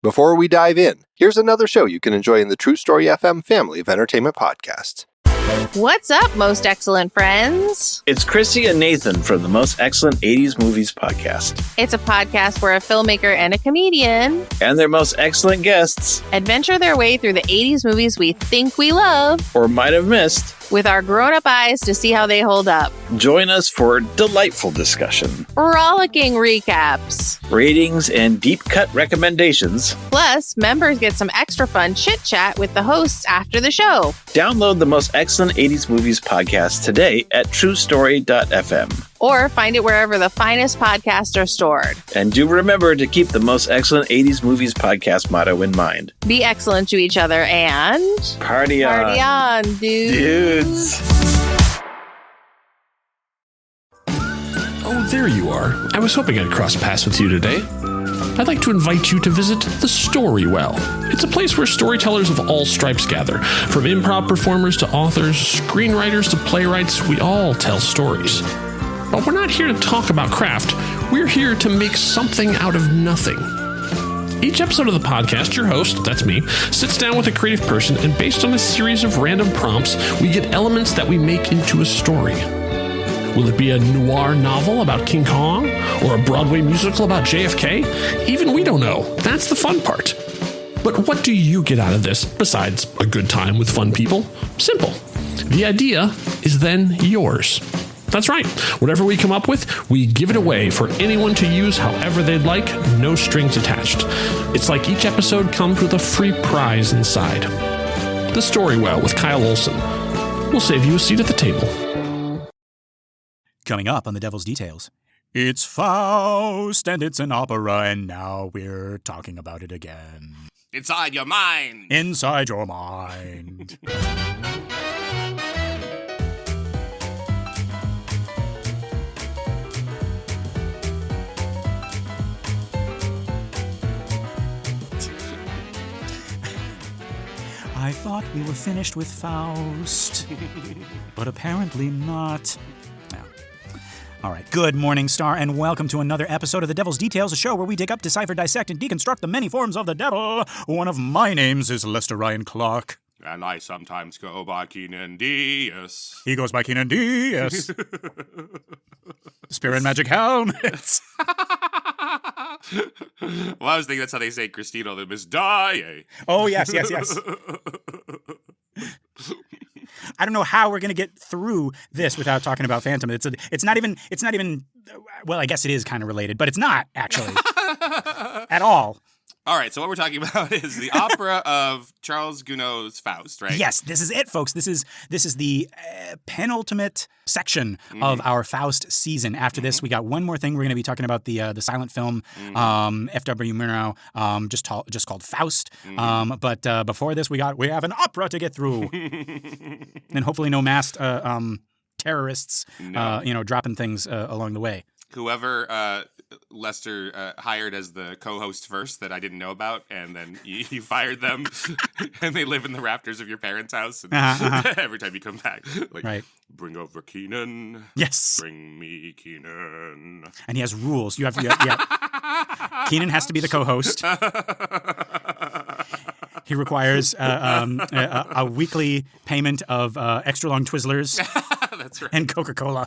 Before we dive in, here's another show you can enjoy in the True Story FM family of entertainment podcasts. What's up, most excellent friends? It's Chrissy and Nathan from the Most Excellent 80s Movies podcast. It's a podcast where a filmmaker and a comedian And their most excellent guests adventure their way through the 80s movies we think we love or might have missed. with our grown-up eyes to see how they hold up. Join us for delightful discussion, Rollicking recaps. ratings, and deep-cut recommendations. Plus, members get some extra fun chit-chat with the hosts after the show. Download the Most Excellent 80s Movies podcast today at truestory.fm. Or find it wherever the finest podcasts are stored. And do remember to keep the Most Excellent 80s Movies podcast motto in mind. Be excellent to each other and... Party on. Party on, dudes. Oh, there you are. I was hoping I'd cross paths with you today. I'd like to invite you to visit the Storywell. It's a place where storytellers of all stripes gather. From improv performers to authors, screenwriters to playwrights, we all tell stories. But we're not here to talk about craft. We're here to make something out of nothing. Each episode of the podcast, your host, that's me, sits down with a creative person, and based on a series of random prompts, we get elements that we make into a story. Will it be a noir novel about King Kong? Or a Broadway musical about JFK? Even we don't know. That's the fun part. But what do you get out of this, besides a good time with fun people? Simple. The idea is then yours. That's right. Whatever we come up with, we give it away for anyone to use however they'd like, no strings attached. It's like each episode comes with a free prize inside. The Storywell with Kyle Olson. We'll save you a seat at the table. Coming up on The Devil's Details. It's Faust, and it's an opera, and now we're talking about it again. Inside your mind. Inside your mind. I thought we were finished with Faust, but apparently not. All right. Good morning, Star, and welcome to another episode of The Devil's Details, a show where we dig up, decipher, dissect, and deconstruct the many forms of the devil. One of my names is Lester Ryan Clark. And I sometimes go by Keenan Diaz. He goes by Keenan Diaz. Spear and magic helmets. Well, I was thinking that's how they say Christina the Miss Die. Oh, yes. I don't know how we're going to get through this without talking about Phantom. It's not even, well, I guess it is kind of related, but it's not actually at all. All right, so what we're talking about is the opera of Charles Gounod's Faust, right? Yes, this is it, folks. This is the penultimate section of our Faust season. After this, we got one more thing. We're going to be talking about the silent film, F.W. Murnau, just called Faust. But before this, we have an opera to get through, and hopefully no masked terrorists, dropping things along the way. Whoever Lester hired as the co-host first that I didn't know about, and then you fired them, and they live in the rafters of your parents' house. And every time you come back, like, right. Bring over Keenan. Yes. Bring me Keenan. And he has rules. You have Keenan has to be the co-host. He requires a weekly payment of extra long Twizzlers. That's right. And Coca-Cola.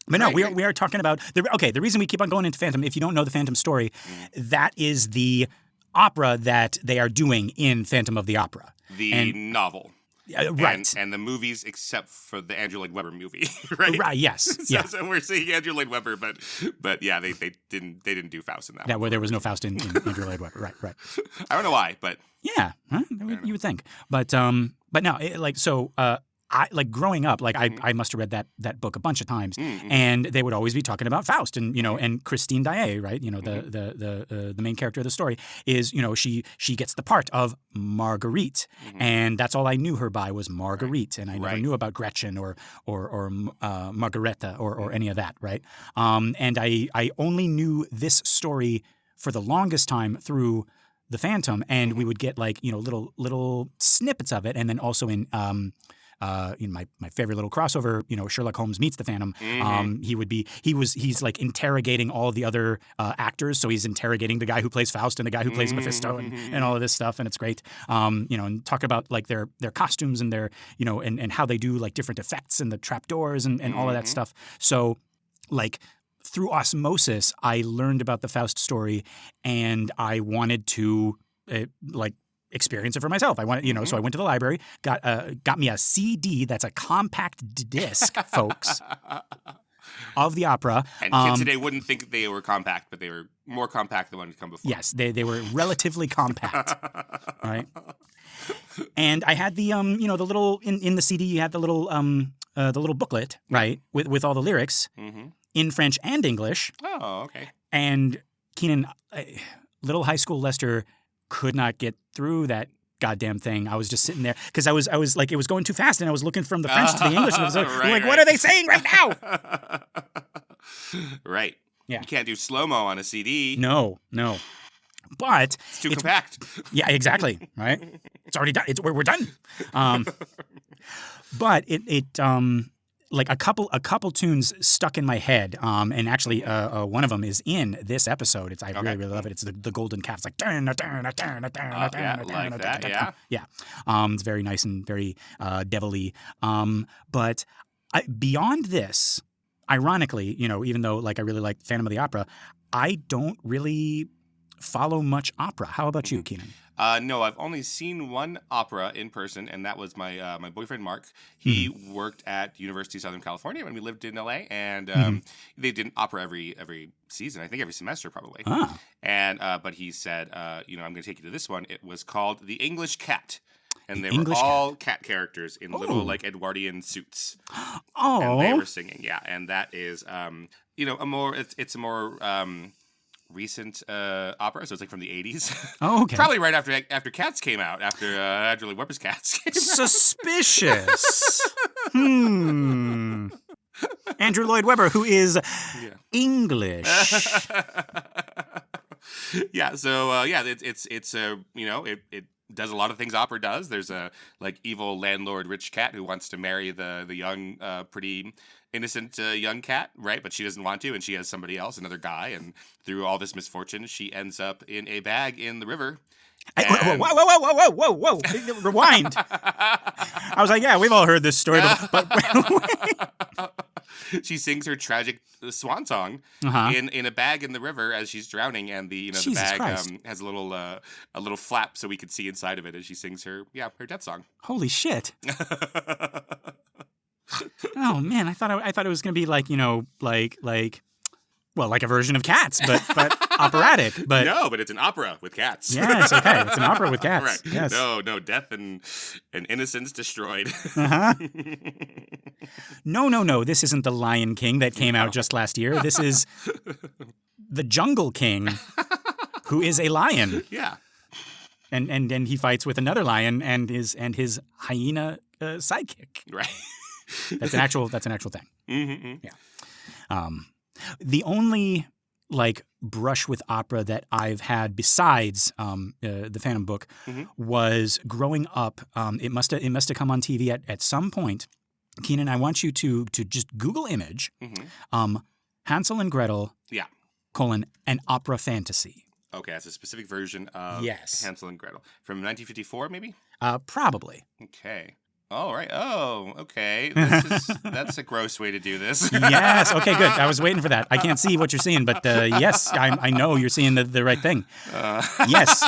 But no, we are talking about the reason we keep on going into Phantom. If you don't know the Phantom story, that is the opera that they are doing in Phantom of the Opera, novel, right? And the movies, except for the Andrew Lloyd Webber movie, right? Right. Yes. So we're seeing Andrew Lloyd Webber, but yeah, they didn't do Faust in that. Yeah, where there was no Faust in Andrew Lloyd Webber. Right. I don't know why, but yeah, you would think, but no, I growing up, I must have read that book a bunch of times, and they would always be talking about Faust, and and Christine Daae, right? The main character of the story is she gets the part of Marguerite, and that's all I knew her by was Marguerite, and I never knew about Gretchen or Margareta or any of that, right? And I only knew this story for the longest time through the Phantom, and we would get little snippets of it, and then also in my favorite little crossover, Sherlock Holmes meets the Phantom. He's like interrogating all of the other actors. So he's interrogating the guy who plays Faust and the guy who plays Mephisto and all of this stuff, and it's great. And talk about like their costumes and their and how they do like different effects and the trapdoors and all of that stuff. So like through osmosis, I learned about the Faust story, and I wanted to experience it for myself. I wanted, so I went to the library, got me a CD that's a compact disc, folks, of the opera. And kids today wouldn't think they were compact, but they were more compact than one to come before. Yes, they were relatively compact, right? And I had the the little in the CD you had the little booklet, right, with all the lyrics in French and English. Oh, okay. And Keenan, little high school Lester could not get through that goddamn thing. I was just sitting there because I was like, it was going too fast, and I was looking from the French to the English, and I was like, what are they saying right now? Right. Yeah. You can't do slow-mo on a CD. No. But it's too compact. Yeah, exactly. Right. It's already done. We're done. But it like a couple tunes stuck in my head. And actually, one of them is in this episode. I really love it. It's the Golden Calf. It's like like that. Yeah. Yeah. It's very nice and very devilly. But beyond this, ironically, even though like I really like Phantom of the Opera, I don't really follow much opera. How about you, Keenan? No, I've only seen one opera in person, and that was my my boyfriend Mark. He worked at University of Southern California when we lived in LA, and they did an opera every season. I think every semester probably. Ah. And but he said, I'm going to take you to this one. It was called The English Cat. And they English were all cat characters in little like Edwardian suits. Oh, and they were singing, yeah. And that is, it's a more recent opera, so it's like from the 80s. Oh, okay. Probably right after Cats came out, after Andrew Lloyd Webber's Cats came out. Suspicious. Andrew Lloyd Webber, who is English. Yeah. So it's it does a lot of things opera does. There's a like evil landlord rich cat who wants to marry the young pretty innocent young cat, right? But she doesn't want to, and she has somebody else, another guy, and through all this misfortune, she ends up in a bag in the river. Whoa! Rewind. I was like, yeah, we've all heard this story, but she sings her tragic swan song in a bag in the river as she's drowning, and the bag has a little flap so we could see inside of it as she sings her death song. Holy shit! Oh man, I thought it was gonna be like like a version of Cats, but operatic. But no, but it's an opera with cats. Yeah, it's okay. It's an opera with cats. Right. Yes. No, death and innocence destroyed. No. This isn't the Lion King that came out just last year. This is the Jungle King, who is a lion. Yeah. And he fights with another lion and his hyena sidekick. Right. That's an actual thing. Mm-hmm. Yeah. The only brush with opera that I've had besides the Phantom book was growing up. It must have come on TV at some point. Keenan, I want you to just Google image Hansel and Gretel an opera fantasy. Okay, that's a specific version of Hansel and Gretel from 1954, maybe. Probably. Okay. Oh, right. Oh, okay. That's a gross way to do this. Yes. Okay, good. I was waiting for that. I can't see what you're seeing, but yes, I know you're seeing the right thing. Yes.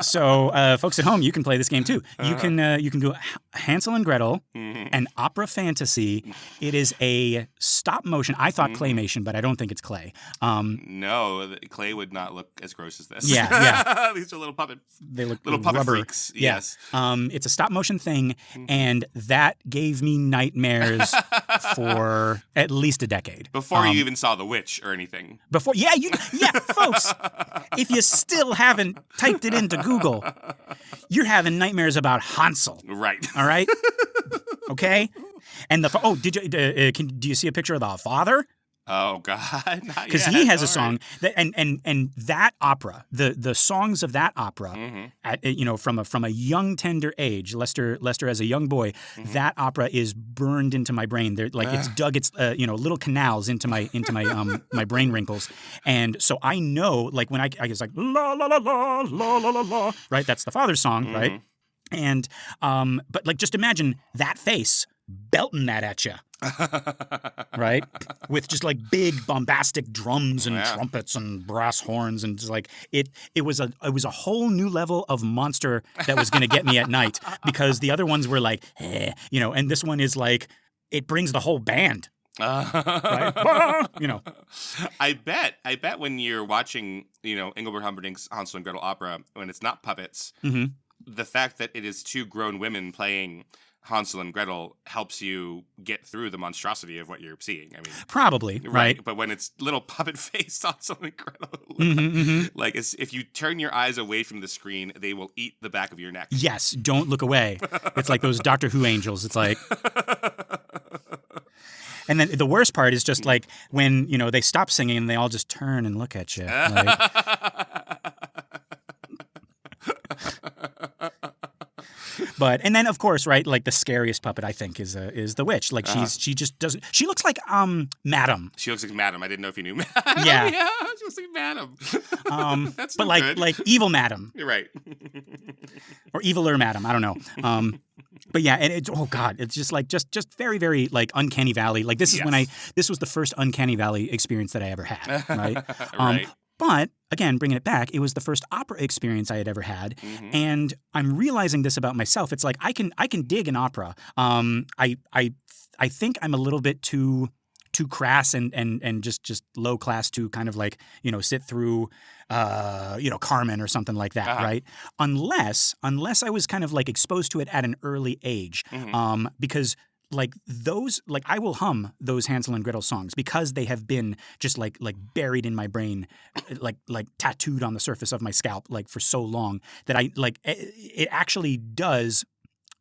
So, folks at home, you can play this game too. You can go Hansel and Gretel, an opera fantasy. It is a stop motion. I thought claymation, but I don't think it's clay. No, clay would not look as gross as this. Yeah. These are little puppets. They look little puppet rubber. freaks. Yes. It's a stop motion thing, and that gave me nightmares for at least a decade. Before you even saw The Witch or anything. Folks, if you still haven't typed it into Google, you're having nightmares about Hansel. Right. All right? Okay? And do you see a picture of the father? Oh God! Because he has a song that and that opera, the songs of that opera, from a young tender age, Lester as a young boy, that opera is burned into my brain. They're like it's dug its little canals into my my brain wrinkles, and so I know like when I was like la la la la la la la la, right? That's the Father's song, right? And but like just imagine that face belting that at you. Right, with just like big bombastic drums and trumpets and brass horns and just like it was a whole new level of monster that was going to get me at night, because the other ones were like and this one is like it brings the whole band. Right? I bet when you're watching Engelbert Humperdinck's Hansel and Gretel opera, when it's not puppets, the fact that it is two grown women playing Hansel and Gretel helps you get through the monstrosity of what you're seeing. I mean, probably right. But when it's little puppet faced Hansel and Gretel, like if you turn your eyes away from the screen, they will eat the back of your neck. Yes, don't look away. It's like those Doctor Who angels. It's like. And then the worst part is just like when they stop singing and they all just turn and look at you. Like, and then of course, right, like the scariest puppet I think is the witch. Like she just doesn't. She looks like Madam. She looks like Madam. I didn't know if you knew Madam. Yeah, yeah, she looks like Madam. That's but good. like evil Madam. You're right. Or eviler Madam. I don't know. But yeah, and it's it's just very very like Uncanny Valley. Like this is this was the first Uncanny Valley experience that I ever had. Right. Right. But again, bringing it back, it was the first opera experience I had ever had, and I'm realizing this about myself. It's like I can dig an opera. I think I'm a little bit too crass and just low class to kind of like sit through Carmen or something like that, right? Unless I was kind of like exposed to it at an early age, because. Like those, like I will hum those Hansel and Gretel songs because they have been just like buried in my brain, like tattooed on the surface of my scalp, like for so long that I like it actually does.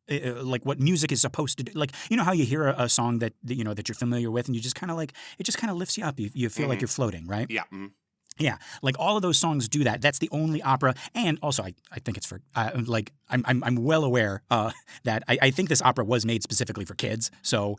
Like what music is supposed to do. Like how you hear a song that that you're familiar with, and you just kind of like it just kind of lifts you up. You feel like you're floating, right? Yeah. Yeah, like all of those songs do that. That's the only opera, and also I think it's for like I'm well aware that I think this opera was made specifically for kids. So,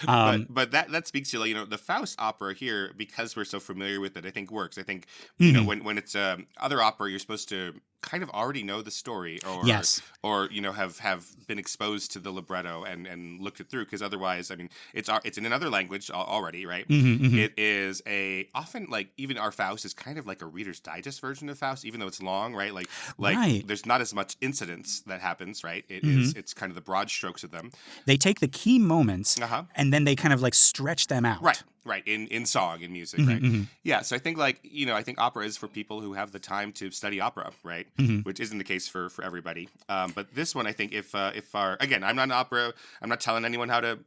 but that speaks to the Faust opera here, because we're so familiar with it. I think works. I think when it's other opera, you're supposed to kind of already know the story, or have been exposed to the libretto and looked it through, because otherwise, I mean, it's in another language already, right? It is often like even our Faust is kind of like a Reader's Digest version of Faust, even though it's long, right? Like there's not as much incidents that happens, right? It's kind of the broad strokes of them. They take the key moments and then they kind of like stretch them out. Right, in song, in music, right? Yeah, so I think I think opera is for people who have the time to study opera, right? Which isn't the case for everybody. But this one, I think if again, I'm not an opera, I'm not telling anyone how to.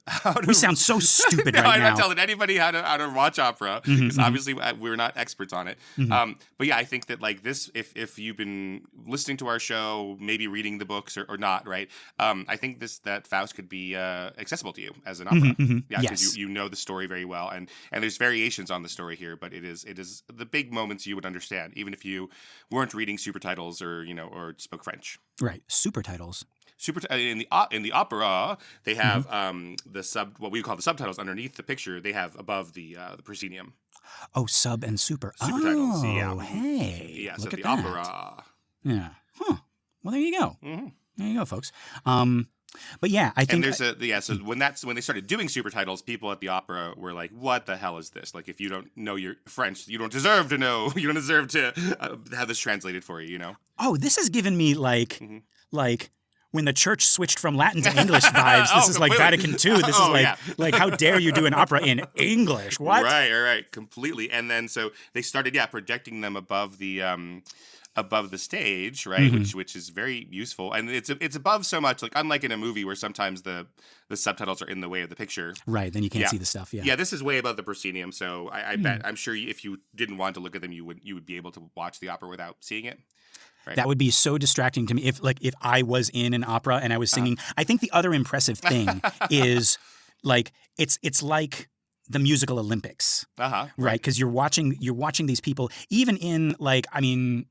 We sound so stupid right now. I'm not telling anybody how to watch opera, because obviously we're not experts on it. But yeah, I think that like this, if you've been listening to our show, maybe reading the books or not, right? I think that Faust could be accessible to you as an opera. Yeah, because you know the story very well, and there's variations on the story here, but it is the big moments you would understand, even if you weren't reading super titles or spoke French. Right, super titles. In the opera, they have what we call the subtitles underneath the picture. They have above the proscenium. Oh, sub and super. Titles. Yeah. Hey. Yeah. Look So at the opera. Yeah. Huh. Well, there you go. There you go, folks. But yeah, I think. And there's so when they started doing super titles, people at the opera were like, "What the hell is this? Like, if you don't know your French, you don't deserve to know. You don't deserve to have this translated for you. Oh, this has given me like when the church switched from Latin to English vibes. This is like Vatican II. This is like how dare you do an opera in English? What? Right, completely. And then so they started projecting them above the stage, right? Which is very useful, and it's above so much. Like unlike in a movie where sometimes the subtitles are in the way of the picture, right? Then you can't see the stuff. Yeah, this is way above the proscenium. So I bet I'm sure if you didn't want to look at them, you would be able to watch the opera without seeing it. Right. That would be so distracting to me if I was in an opera and I was singing. I think the other impressive thing is like it's like the musical Olympics, Uh-huh. right? Because you're watching these people, even in like, I mean,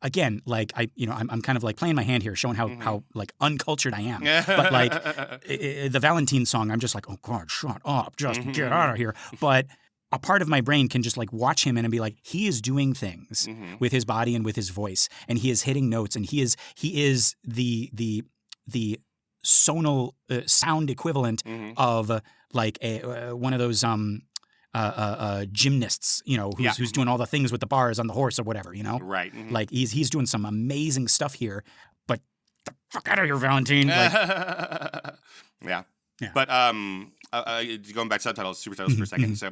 again, like I'm kind of like playing my hand here, showing how like uncultured I am. But like the Valentine song, I'm just like, oh God, shut up, just get out of here. But a part of my brain can just like watch him and be like, he is doing things with his body and with his voice, and he is hitting notes, and he is the sonal sound equivalent of like one of those gymnasts, who's doing all the things with the bars on the horse or whatever, Right. Like he's doing some amazing stuff here, but the fuck out of here, Valentine. Like, Yeah. Yeah. But going back to subtitles, supertitles for a second. So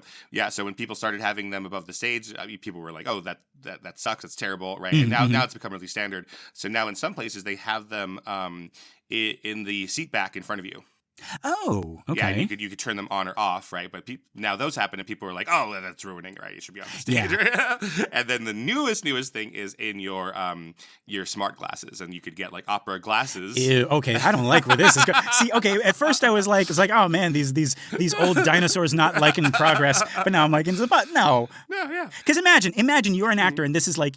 so when people started having them above the stage, people were like, "Oh, that sucks. That's terrible." Right. And now it's become really standard. So now in some places they have them in the seat back in front of you. Oh, okay. Yeah, and you could turn them on or off, right? But now those happen, and people are like, "Oh, that's ruining, right? You should be on the stage." Yeah. And then the newest thing is in your smart glasses, and you could get like opera glasses. Ew, okay, I don't like where this is going. See, okay, at first I was like, oh man, these old dinosaurs not liking progress, but now I'm like, but no, yeah. Because imagine you're an actor, and this is like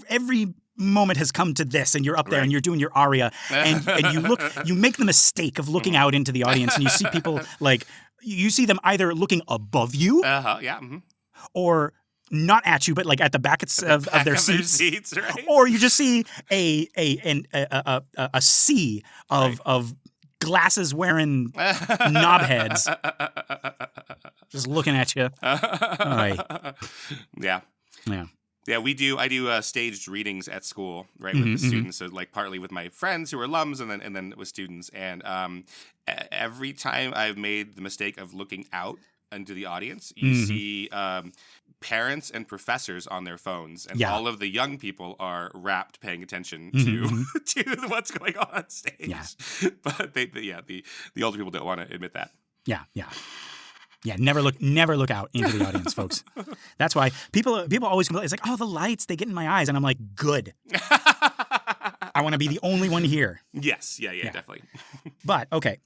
every moment has come to this, and you're up there and you're doing your aria, and you make the mistake of looking out into the audience, and you see people like you see them either looking above you, or not at you, but like at the back of their seats, right? Or you just see a sea of glasses wearing knobheads just looking at you. Yeah. Yeah, I do staged readings at school, right, with the students. So like partly with my friends who are alums, and then with students. And every time I've made the mistake of looking out into the audience, you see parents and professors on their phones, and all of the young people are rapt, paying attention to what's going on stage. Yeah. But the older people don't want to admit that. Yeah. Yeah, never look out into the audience, folks. That's why people always complain. It's like, oh, the lights, they get in my eyes. And I'm like, good. I want to be the only one here. Yes. Yeah, definitely. But, okay,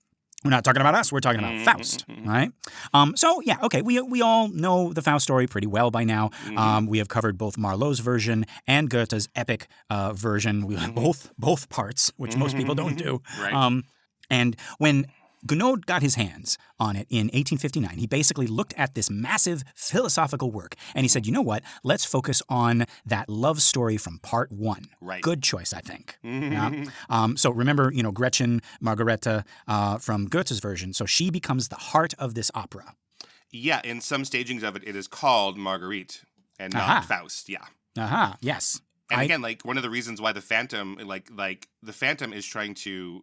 we're not talking about us. We're talking about Faust, right? We all know the Faust story pretty well by now. We have covered both Marlowe's version and Goethe's epic version. We have both parts, which most people don't do. Right. And when Gounod got his hands on it in 1859. He basically looked at this massive philosophical work, and he said, you know what? Let's focus on that love story from part one. Right. Good choice, I think. Yeah? So remember, Gretchen, Margareta from Goethe's version. So she becomes the heart of this opera. Yeah, in some stagings of it, it is called Marguerite and not Faust. Yeah. Yes. And again, like one of the reasons why the Phantom, like the Phantom is trying to,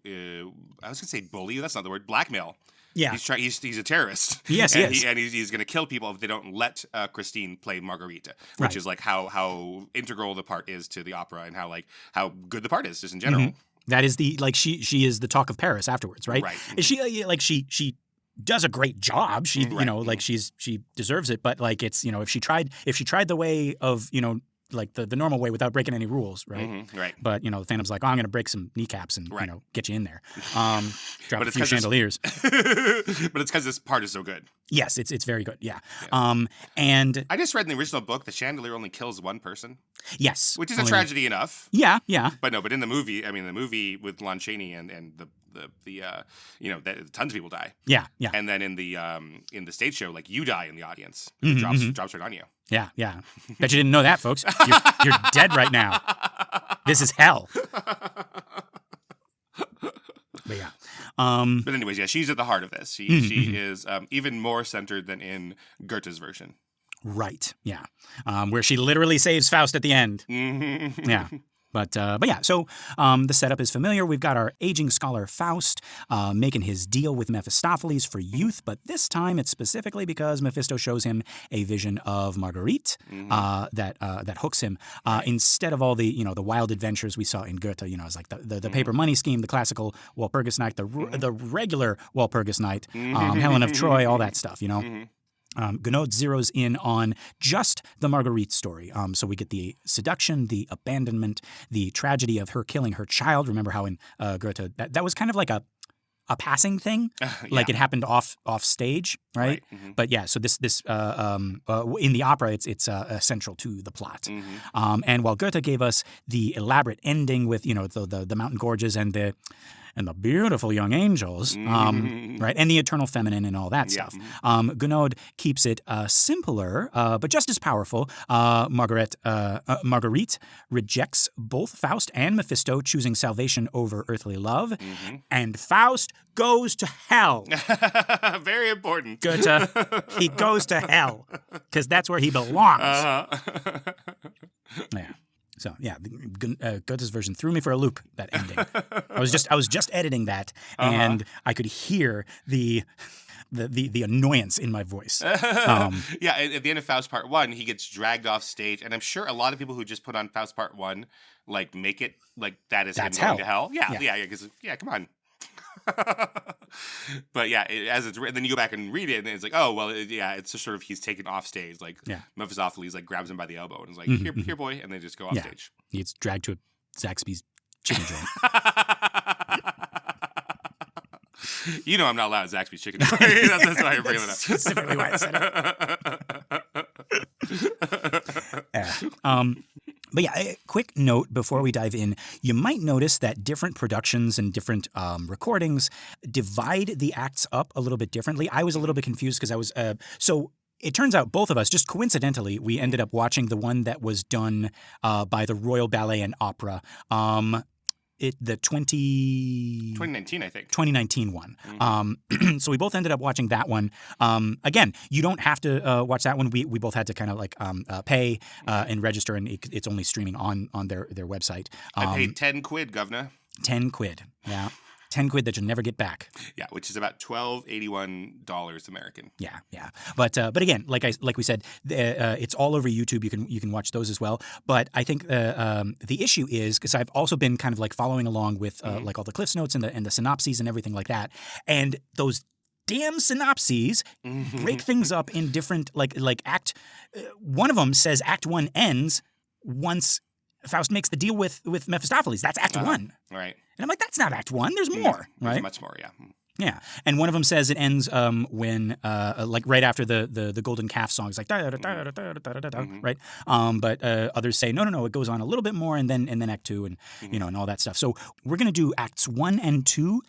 I was gonna say bully. That's not the word. Blackmail. Yeah. He's a terrorist. Yes, and he is. He's gonna kill people if they don't let Christine play Margarita, which is like how integral the part is to the opera, and how good the part is just in general. That is she is the talk of Paris afterwards, right? Right. And she does a great job. She she deserves it, but like it's if she tried the way of like the normal way without breaking any rules, right? Right. But the Phantom's like, oh, I'm going to break some kneecaps and get you in there, drop a few chandeliers. But it's because this part is so good. Yes, it's very good. Yeah. And I just read in the original book the chandelier only kills one person. Yes, which is a tragedy enough. Yeah. But in the movie, the movie with Lon Chaney and tons of people die. Yeah. And then in the stage show, like you die in the audience. Drops right on you. Yeah. Bet you didn't know that, folks. You're dead right now. This is hell. But yeah. But anyways, she's at the heart of this. She is even more centered than in Goethe's version. Right. Yeah. Where she literally saves Faust at the end. Yeah. But yeah, so the setup is familiar. We've got our aging scholar Faust making his deal with Mephistopheles for youth, but this time it's specifically because Mephisto shows him a vision of Marguerite that hooks him instead of all the the wild adventures we saw in Goethe. It's like the paper money scheme, the classical Walpurgis Night, the regular Walpurgis Night, Helen of Troy, all that stuff. Gounod zeroes in on just the Marguerite story. So we get the seduction, the abandonment, the tragedy of her killing her child. Remember how in Goethe that was kind of like a passing thing, like it happened off stage. right? Mm-hmm. But yeah, so this in the opera, it's central to the plot. Mm-hmm. And while Goethe gave us the elaborate ending with the mountain gorges and the beautiful young angels, right, and the eternal feminine and all that stuff, Gounod keeps it simpler, but just as powerful. Marguerite rejects both Faust and Mephisto, choosing salvation over earthly love, and Faust goes to hell. Very important. Goethe, he goes to hell because that's where he belongs. Yeah. So yeah, Goethe's version threw me for a loop. That ending. I was just editing that, and I could hear the annoyance in my voice. Yeah, at the end of Faust Part 1, he gets dragged off stage, and I'm sure a lot of people who just put on Faust Part 1 like make it like that's him going to hell. Yeah, because come on. But yeah, as it's written, then you go back and read it, and it's like, oh well, it's just sort of he's taken off stage, like Mephistopheles like grabs him by the elbow and is like, here, boy, and they just go off stage. He gets dragged to a Zaxby's chicken joint. You know I'm not allowed Zaxby's chicken joint. That's why I'm bringing it up. Specifically why I said it. But yeah, a quick note before we dive in. You might notice that different productions and different recordings divide the acts up a little bit differently. I was a little bit confused because I was so it turns out both of us, just coincidentally, we ended up watching the one that was done by the Royal Ballet and Opera. The 2019, I think. 2019 one. So we both ended up watching that one. Again, you don't have to watch that one. We both had to kind of like pay and register, and it's only streaming on their website. I paid 10 quid, governor. 10 quid, yeah. 10 quid that you'll never get back. Yeah, which is about $12.81 American. Yeah. But again, like we said, it's all over YouTube. You can watch those as well. But I think the issue is because I've also been kind of like following along with like all the Cliffs Notes and the synopses and everything like that, and those damn synopses break things up in different like act. One of them says Act 1 ends once Faust makes the deal with Mephistopheles. That's Act 1. Right. And I'm like, that's not Act 1. There's more, right? There's much more, yeah. Yeah. And one of them says it ends when, like right after the Golden Calf song. It's like, right? But others say, no, it goes on a little bit more and then Act 2 and, and all that stuff. So we're going to do Acts 1 and 2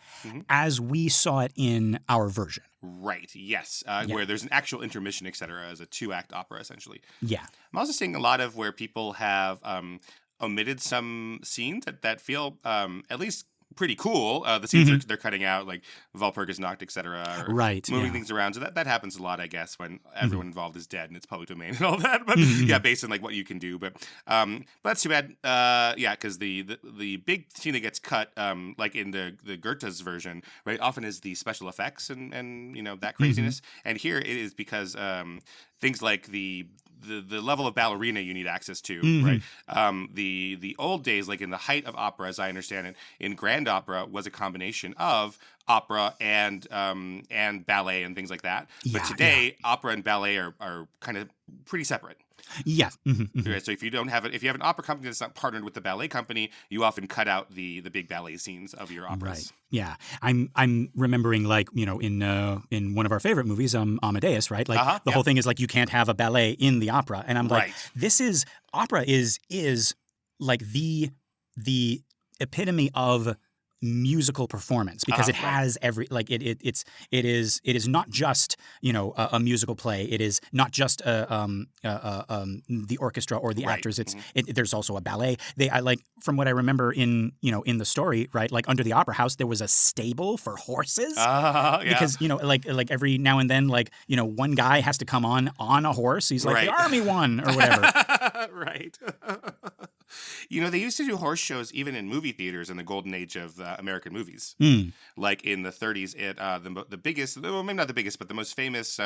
as we saw it in our version. Right, yes. Where there's an actual intermission, et cetera, as a 2-act opera, essentially. Yeah. I'm also seeing a lot of where people have omitted some scenes that feel at least pretty cool. The scenes they're cutting out, like Walpurgisnacht, et cetera, or moving things around. So that happens a lot, I guess, when everyone involved is dead and it's public domain and all that. But yeah, based on like what you can do. But that's too bad. Because the big scene that gets cut, like in the Goethe's version, right, often is the special effects and that craziness. And here it is because things like the level of ballerina you need access to, right? The old days, like in the height of opera, as I understand it, in grand opera was a combination of opera and ballet and things like that. But today, opera and ballet are kind of pretty separate. Yeah. Right, so if you have an opera company that's not partnered with the ballet company, you often cut out the big ballet scenes of your operas. Right. Yeah. I'm remembering like, in one of our favorite movies, Amadeus, right? Like the whole thing is like you can't have a ballet in the opera. And I'm like, opera is like the epitome of musical performance because it has every like it is not just a musical play. It is not just the orchestra or the actors. There's also a ballet. I like from what I remember in the story, right? Like under the opera house there was a stable for horses because like every now and then like one guy has to come on a horse. He's like the army one or whatever. Right. They used to do horse shows even in movie theaters in the golden age of American movies. Like in the 30s, the biggest, well, maybe not the biggest, but the most famous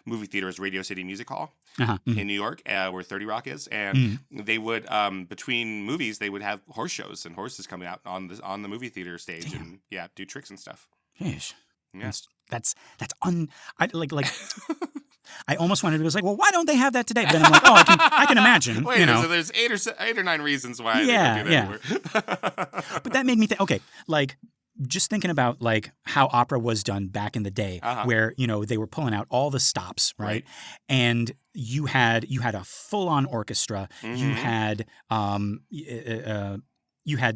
movie theater is Radio City Music Hall in New York, where 30 Rock is. And they would, between movies, they would have horse shows and horses coming out on the movie theater stage and do tricks and stuff. Yeesh. Yeah. I almost wanted to be like, well, why don't they have that today? But then I'm like, oh, I can imagine. Wait, so there's 8 or 9 reasons why they don't do that anymore. But that made me think, okay, like just thinking about like how opera was done back in the day, where they were pulling out all the stops, right? And you had a full-on orchestra. You had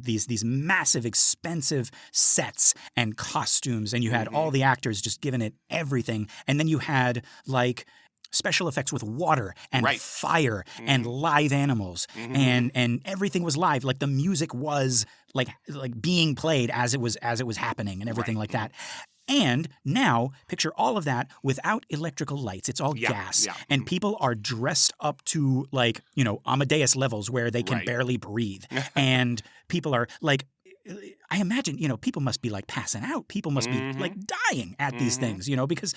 these massive, expensive sets and costumes, and you had all the actors just giving it everything, and then you had like special effects with water and fire and live animals, and everything was live. Like the music was like being played as it was happening and everything like that. And now picture all of that without electrical lights. It's all gas, and people are dressed up to like Amadeus levels where they can barely breathe, and people are like. I imagine, people must be like passing out. People must be like dying at these things, because,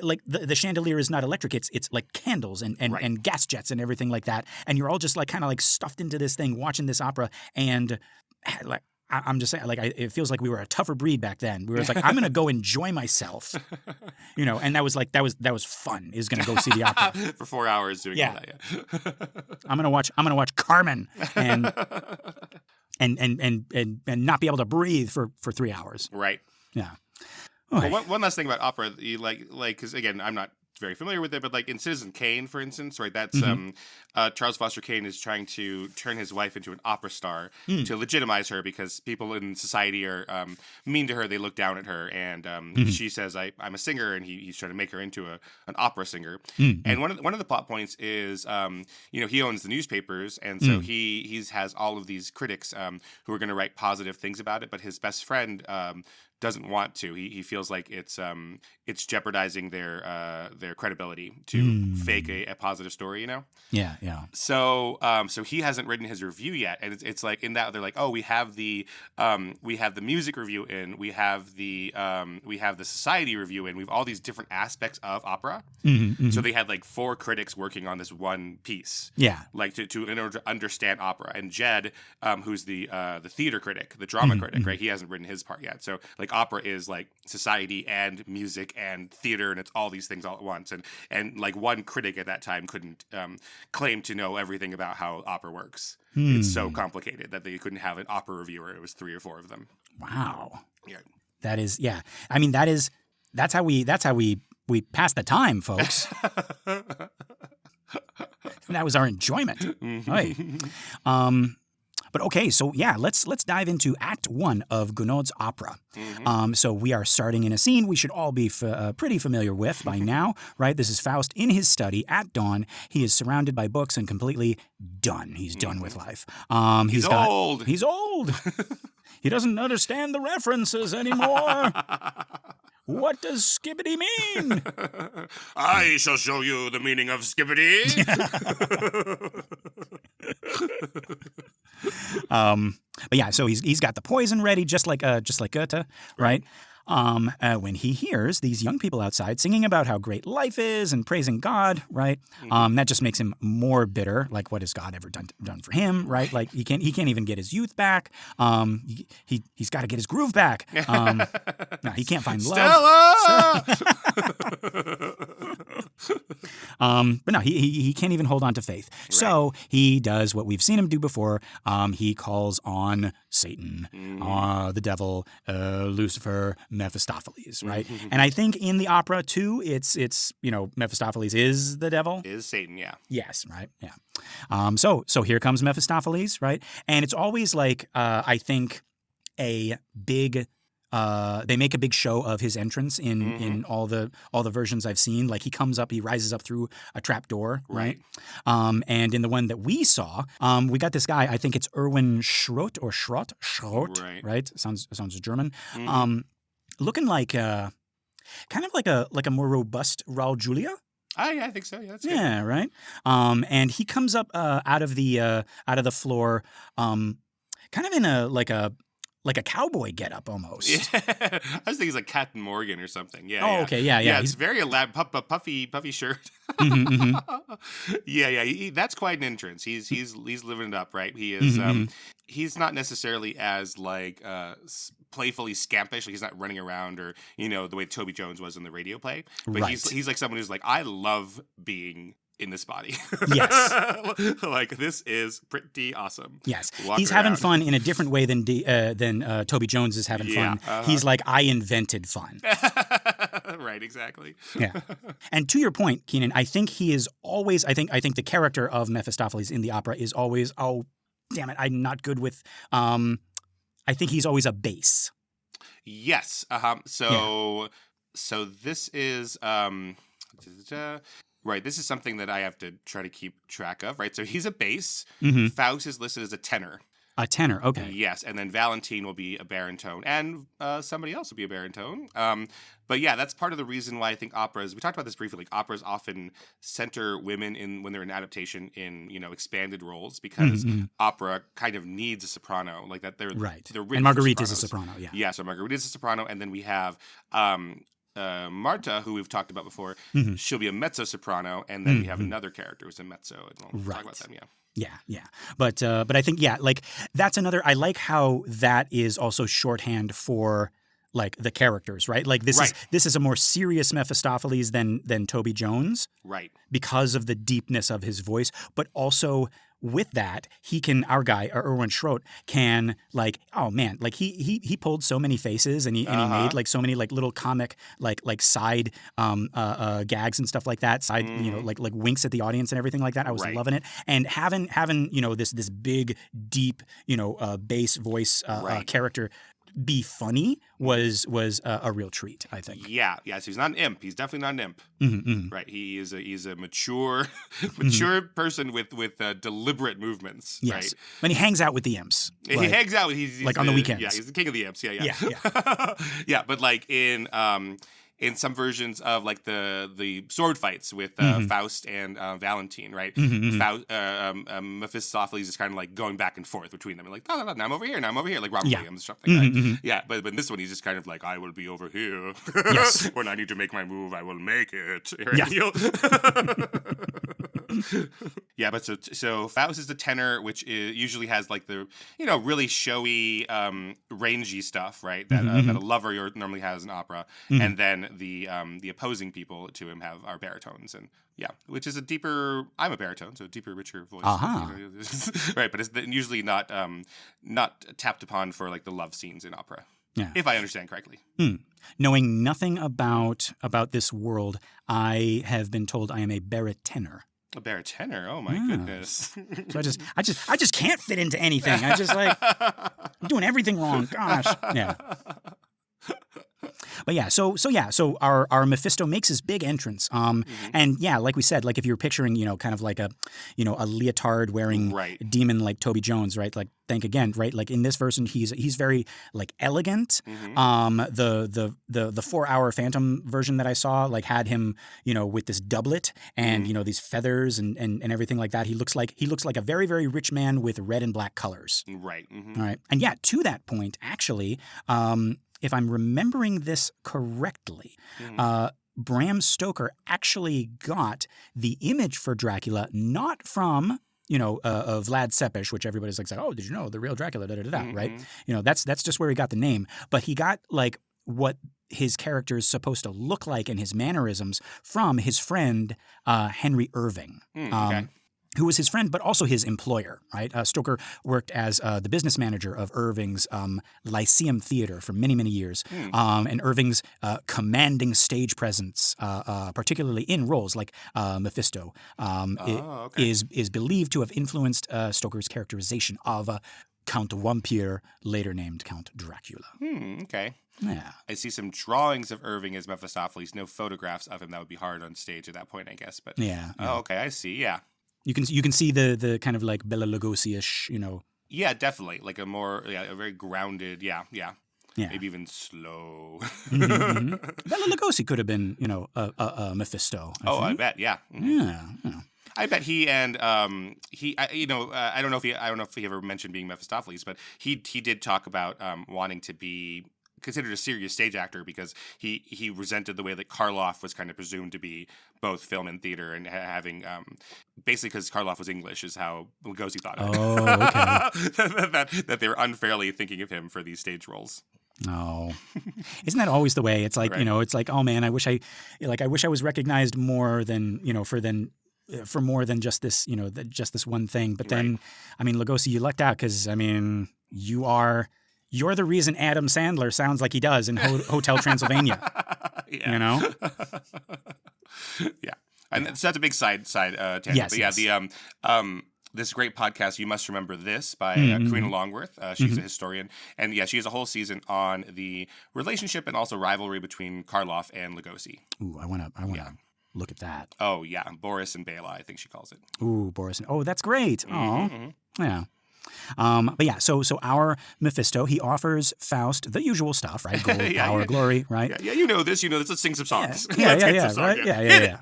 like the chandelier is not electric. It's like candles and gas jets and everything like that. And you're all just like kind of like stuffed into this thing, watching this opera. And like, I'm just saying, like, it feels like we were a tougher breed back then. We were like, I'm going to go enjoy myself, and that was fun, is going to go see the opera. For 4 hours doing all that, I'm going to watch Carmen and not be able to breathe for 3 hours. Right. Yeah. Well, one last thing about opera, you like, because again, I'm not very familiar with it, but like in Citizen Kane, for instance, right? That's Charles Foster Kane is trying to turn his wife into an opera star to legitimize her, because people in society are mean to her. They look down at her, and she says, "I'm a singer," and he's trying to make her into an opera singer. And one of the plot points is, he owns the newspapers, and so he has all of these critics who are going to write positive things about it, but his best friend doesn't want to. He feels like it's jeopardizing their credibility to fake a positive story, Yeah. So he hasn't written his review yet, and it's like in that they're like, oh, we have the music review in, we have the society review in, we have all these different aspects of opera. So they had like 4 critics working on this one piece. Yeah. Like to in order to understand opera, and Jed, who's the theater critic, the drama critic, right? He hasn't written his part yet. So like opera is like society and music and theater, and it's all these things all at once. And like one critic at that time couldn't claim to know everything about how opera works. It's so complicated that they couldn't have an opera reviewer. It was 3 or 4 of them. Wow. Yeah. That is, yeah. I mean, that's how we pass the time, folks. That was our enjoyment. Right. But okay, so yeah, let's dive into Act 1 of Gounod's opera. So we are starting in a scene we should all be pretty familiar with by now, right? This is Faust in his study at dawn. He is surrounded by books and completely done. He's done with life. He's old. He's old. He doesn't understand the references anymore. What does skibbity mean? I shall show you the meaning of skibbity. But yeah, so he's got the poison ready, just like Goethe, right? When he hears these young people outside singing about how great life is and praising God, right? That just makes him more bitter. Like, what has God ever done for him, right? Like he can't even get his youth back. He's got to get his groove back. No, he can't find love. But no, he can't even hold on to faith. Right. So he does what we've seen him do before. He calls on Satan, the devil, Lucifer, Mephistopheles, right? And I think in the opera too, it's Mephistopheles is the devil. Is Satan, yeah. Yes, right, yeah. So here comes Mephistopheles, right? And it's always like I think a big. They make a big show of his entrance in all the versions I've seen. Like he rises up through a trap door, right? And in the one that we saw, we got this guy. I think it's Erwin Schrott, right? Sounds German. Looking like kind of like a more robust Raul Julia. I think so. Yeah, that's good. Yeah, right. And he comes up out of the floor, kind of in like a cowboy getup almost. Yeah. I was thinking it's like Captain Morgan or something. Yeah. Oh, okay. Yeah. Yeah, it's very elaborate, puffy shirt. Yeah. That's quite an entrance. He's living it up, right? He is. He's not necessarily as like playfully scampish. Like he's not running around or the way Toby Jones was in the radio play. But he's like someone who's like, I love being in this body. Yes. Like, this is pretty awesome. Yes. Walk He's having around. fun in a different way than Toby Jones is having Yeah, fun. He's like, I invented fun. Right, exactly. Yeah. And to your point, Keenan, I think he is always, I think the character of Mephistopheles in the opera is always, oh, damn it, I'm not good with, I think he's always a bass. Yes. So this is right. This is something that I have to try to keep track of. Right. So he's a bass. Mm-hmm. Faust is listed as a tenor. A tenor, okay. Yes, and then Valentine will be a baritone, and somebody else will be a baritone. But yeah, that's part of the reason why I think operas. We talked about this briefly. Like, operas often center women in when they're in adaptation in expanded roles, because opera kind of needs a soprano, like that. They're Right. They're written And for Marguerite is a sopranos. soprano, yeah. Yeah, so Marguerite is a soprano, and then we have Marta, who we've talked about before. Mm-hmm. She'll be a mezzo soprano, and then we have another character who's a mezzo, and we'll talk about them. Yeah. Yeah. But I think, yeah, like, that's another, I like how that is also shorthand for, like, the characters, right? Like, this is a more serious Mephistopheles than Toby Jones. Right. Because of the deepness of his voice, but also with that, our guy, Erwin Schrott, can, like, oh man, like he pulled so many faces, and he made like so many like little comic like side gags and stuff like that, side like winks at the audience and everything like that. I was loving it, and having this big deep bass voice character be funny was a real treat, I think. Yeah. So he's not an imp. He's definitely not an imp. Mm-hmm. Right. He's a mature person with deliberate movements. Yes. Right. And he hangs out with the imps. He hangs out with he's like on the weekends. Yeah, he's the king of the imps. Yeah. Yeah. Yeah. But like in some versions of like the sword fights with Faust and Valentine, right? Mephistopheles is kind of like going back and forth between them, and like, no, now I'm over here, like Robert Williams or something. Right? Yeah, but in this one, he's just kind of like, I will be over here. Yes. When I need to make my move, I will make it. Yeah, but so Faust is the tenor, which usually has like the really showy, rangy stuff, right? That a lover normally has in opera, and then the opposing people to him are baritones, and which is a deeper. I'm a baritone, so a deeper, richer voice. Right, but it's usually not tapped upon for like the love scenes in opera. Yeah. If I understand correctly. Knowing nothing about this world, I have been told I am a baritenor. A baritenor? Oh my goodness! So I just can't fit into anything. I just like I'm doing everything wrong. Gosh, yeah. But yeah, so our Mephisto makes his big entrance. And yeah, like we said, like if you're picturing, kind of like a leotard wearing demon like Toby Jones, right? Like think again, right? Like in this version, he's very like elegant. The 4-hour Phantom version that I saw like had him, with this doublet and these feathers and everything like that. He looks like a very, very rich man with red and black colors. Right. All right. And yeah, to that point, actually, if I'm remembering this correctly, Bram Stoker actually got the image for Dracula not from Vlad Tepes, which everybody's like, oh, did you know the real Dracula? Right? That's just where he got the name. But he got like what his character is supposed to look like and his mannerisms from his friend Henry Irving. Okay. Who was his friend, but also his employer, right? Stoker worked as the business manager of Irving's Lyceum Theater for many, many years. And Irving's commanding stage presence, particularly in roles like Mephisto, is believed to have influenced Stoker's characterization of Count Vampire, later named Count Dracula. Okay. Yeah. I see some drawings of Irving as Mephistopheles, no photographs of him. That would be hard on stage at that point, I guess. But yeah. Oh, okay, I see, yeah. You can see the kind of like Bela Lugosi-ish, Yeah, definitely. Like a very grounded, yeah. Maybe even slow. Bela Lugosi could have been, a Mephisto. I bet, yeah. Yeah. I bet he and I don't know if he ever mentioned being Mephistopheles, but he did talk about wanting to be considered a serious stage actor because he resented the way that Karloff was kind of presumed to be both film and theater, and having basically because Karloff was English is how Lugosi thought of it. Oh, okay. that they were unfairly thinking of him for these stage roles. Oh, isn't that always the way? It's like, it's like, oh man, I wish I was recognized more than, for more than just this, just this one thing. But then, I mean, Lugosi, you lucked out because, I mean, you're the reason Adam Sandler sounds like he does in Hotel Transylvania. Yeah. Yeah. And so that's a big side tangent. Yes, but yeah, yes. this great podcast, You Must Remember This, by Karina Longworth. She's a historian. And yeah, she has a whole season on the relationship and also rivalry between Karloff and Lugosi. Ooh, I want to look at that. Oh, yeah. Boris and Bela, I think she calls it. Ooh, Boris. Oh, that's great. Oh, yeah. But yeah, so our Mephisto, he offers Faust the usual stuff, right? Gold, power, glory, right? Yeah, you know this. Let's sing some songs. Yeah, right? Yeah.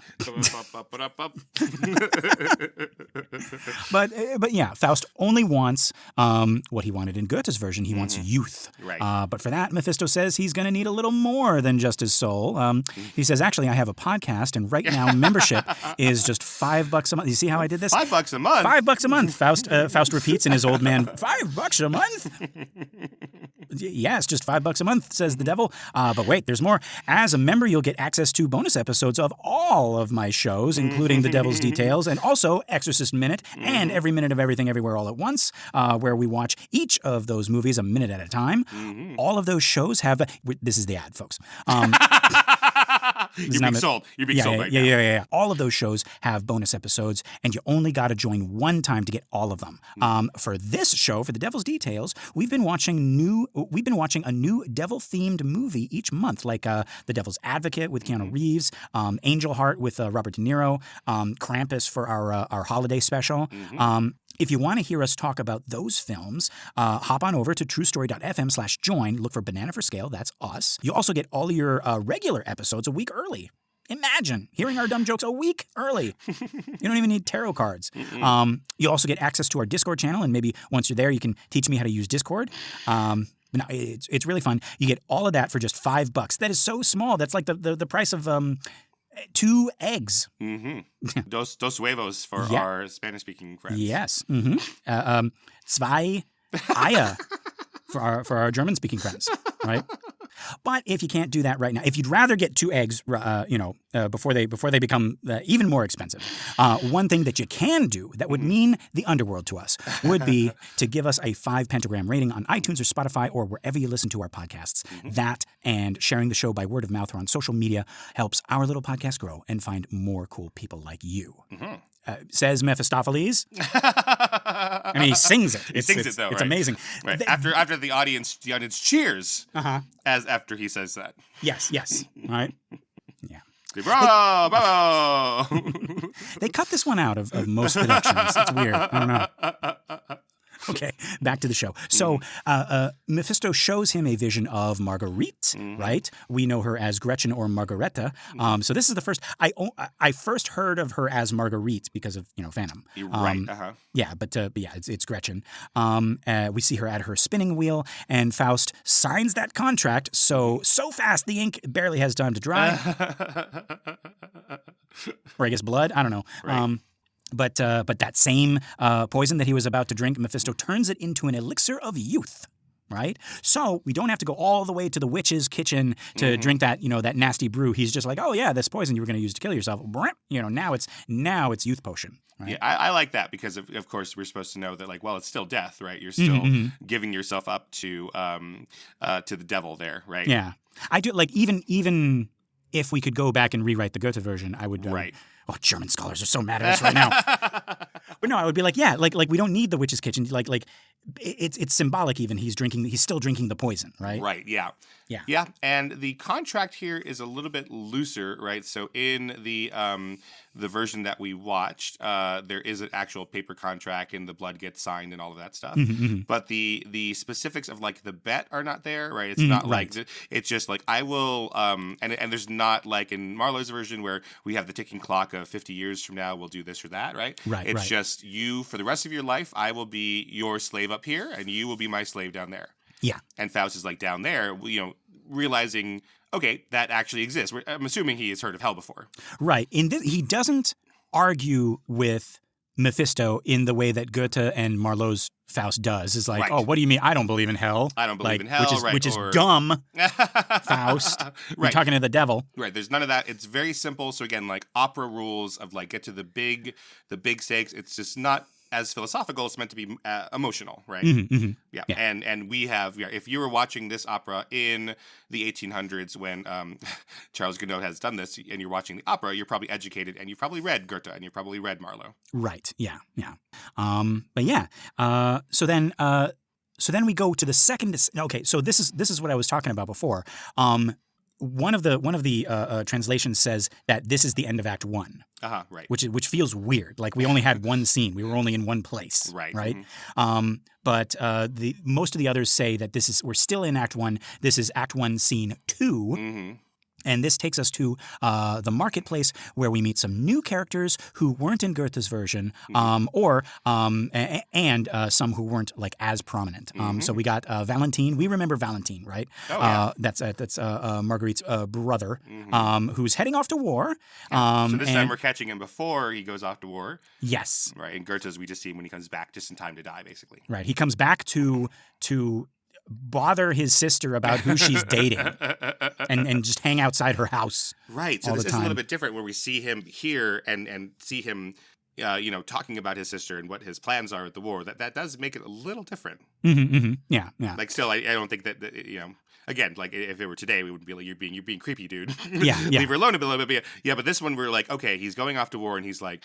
But yeah, Faust only wants what he wanted in Goethe's version. He wants youth. Right. But for that, Mephisto says he's going to need a little more than just his soul. He says, actually, I have a podcast, and right now membership is just $5 a month. You see how I did this? $5 a month? $5 a month. Faust repeats in his old man, $5 a month? Yes, just $5 a month, says the devil. But wait, there's more. As a member, you'll get access to bonus episodes of all of my shows, including The Devil's Details, and also Exorcist Minute, and Every Minute of Everything Everywhere All at Once, where we watch each of those movies a minute at a time. All of those shows have... This is the ad, folks. You're being sold. You're being sold right now. Yeah. All of those shows have bonus episodes, and you only got to join one time to get all of them. For this show, for The Devil's Details, we've been watching a new devil-themed movie each month, like The Devil's Advocate with Keanu Reeves, Angel Heart with Robert De Niro, Krampus for our holiday special. If you want to hear us talk about those films, hop on over to truestory.fm/join. Look for Banana for Scale. That's us. You also get all your regular episodes a week early. Imagine hearing our dumb jokes a week early. You don't even need tarot cards. You also get access to our Discord channel, and maybe once you're there, you can teach me how to use Discord. No, it's really fun. You get all of that for just $5. That is so small. That's like the price of 2 eggs. Dos huevos for our Spanish-speaking friends. Yes. Zwei Eier for our German-speaking friends, right? But if you can't do that right now, if you'd rather get 2 eggs, before they become even more expensive, one thing that you can do that would mean the underworld to us would be to give us a 5 pentagram rating on iTunes or Spotify or wherever you listen to our podcasts. That and sharing the show by word of mouth or on social media helps our little podcast grow and find more cool people like you. Says Mephistopheles. I mean, he sings it. He sings it though. It's right? amazing. Right. After the audience cheers as after he says that. Yes. All right. Yeah. Bravo, bravo. They cut this one out of most productions. It's weird. I don't know. Okay, back to the show. So Mephisto shows him a vision of Marguerite, right? We know her as Gretchen or Margareta. So this is the first... I first heard of her as Marguerite because of, Phantom. Right, Yeah, but yeah, it's Gretchen. We see her at her spinning wheel, and Faust signs that contract so fast the ink barely has time to dry. Or I guess blood, I don't know. Right. But that same poison that he was about to drink, Mephisto turns it into an elixir of youth, right? So we don't have to go all the way to the witch's kitchen to drink that, that nasty brew. He's just like, oh yeah, this poison you were going to use to kill yourself. Now it's youth potion. Right? Yeah, I like that because of course we're supposed to know that it's still death, right? You're still giving yourself up to the devil there, right? Yeah, I do. Even if we could go back and rewrite the Goethe version, I would. Right. Oh, German scholars are so mad at us right now. But no, I would be like, yeah, we don't need the witch's kitchen. It's symbolic even. He's still drinking the poison, right? Right, yeah. Yeah, and the contract here is a little bit looser, right? So in the version that we watched, there is an actual paper contract and the blood gets signed and all of that stuff. But the specifics of the bet are not there, right? It's not it's just I will and there's not in Marlowe's version where we have the ticking clock of 50 years from now we'll do this or that, right? It's just you for the rest of your life. I will be your slave up here, and you will be my slave down there. Yeah. And Faust is down there, realizing, okay, that actually exists. I'm assuming he has heard of hell before. Right. He doesn't argue with Mephisto in the way that Goethe and Marlowe's Faust does is like, Right. oh, what do you mean? I don't believe in hell. I don't believe in hell, which is or- dumb, Faust. You're Right. talking to the devil. Right, there's none of that. It's very simple. So again, like opera rules of like get to the big stakes. It's just not as philosophical. It's meant to be emotional, right? Yeah. And we have, if you were watching this opera in the 1800s when Charles Gounod has done this, and you're watching the opera, you're probably educated, and you've probably read Goethe, and you've probably read Marlowe. Right. Yeah. Yeah. But yeah. So then we go to the second. Okay. So this is what I was talking about before. One of the translations says that this is the end of Act 1. Right. Which feels weird. Like we only had one scene. We were only in one place. Right. Right. But the most of the others say that we're still in Act 1. This is Act 1, Scene 2. And this takes us to the marketplace where we meet some new characters who weren't in Goethe's version, and some who weren't like as prominent. So we got Valentine. We remember Valentine, right? Oh, yeah. That's Marguerite's brother, who's heading off to war. So this time we're catching him before he goes off to war. Yes. Right. In Goethe's, we just see him when he comes back just in time to die, basically. Right. He comes back to bother his sister about who she's dating and just hang outside her house. Right. So all this the is time. a little bit different where we see him here and see him, talking about his sister and what his plans are at the war. That does make it a little different. Yeah. Like still, I don't think that, again, like if it were today, we would be like, you're being creepy, dude. Yeah. Leave her alone a little bit. Yeah, but this one we're like, okay, he's going off to war and he's like,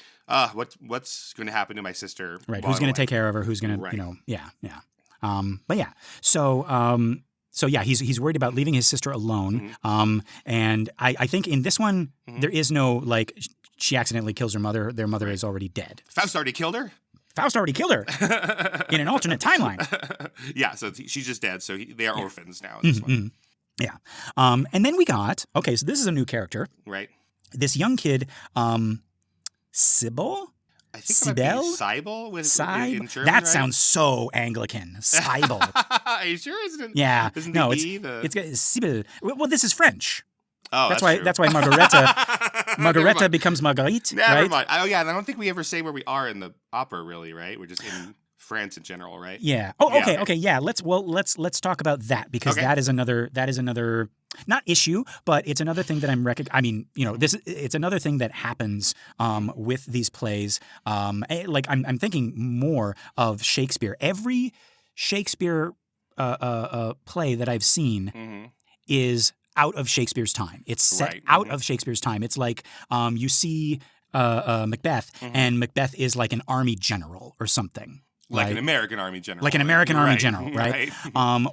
what's going to happen to my sister? Right. Who's going to take care of her? Who's going to, yeah. But yeah, so yeah, he's worried about leaving his sister alone. And I think in this one there is no like she accidentally kills her mother. Their mother is already dead. Faust already killed her? Faust already killed her in an alternate timeline. Yeah, so she's just dead. So they are orphans now in this one. Yeah. And then we got, okay, so this is a new character. Right. This young kid, Siebel? I think Siebel? Siebel in German, that right? sounds so Anglican. Siebel. Are you sure? Yeah. Isn't No, the it's E the... it's Siebel. Well, this is French. Oh, that's true. why Margareta becomes Marguerite. Never right? mind. Oh, yeah. And I don't think we ever say where we are in the opera, really, right? We're just in France in general, right? Yeah. Oh, okay. Yeah. Let's talk about that because that is another not issue, but it's another thing that it's another thing that happens with these plays. Like I'm thinking more of Shakespeare. Every Shakespeare play that I've seen is out of Shakespeare's time. It's set out of Shakespeare's time. It's like you see Macbeth, and Macbeth is like an army general or something. Like an American army general. Like an American army general, right?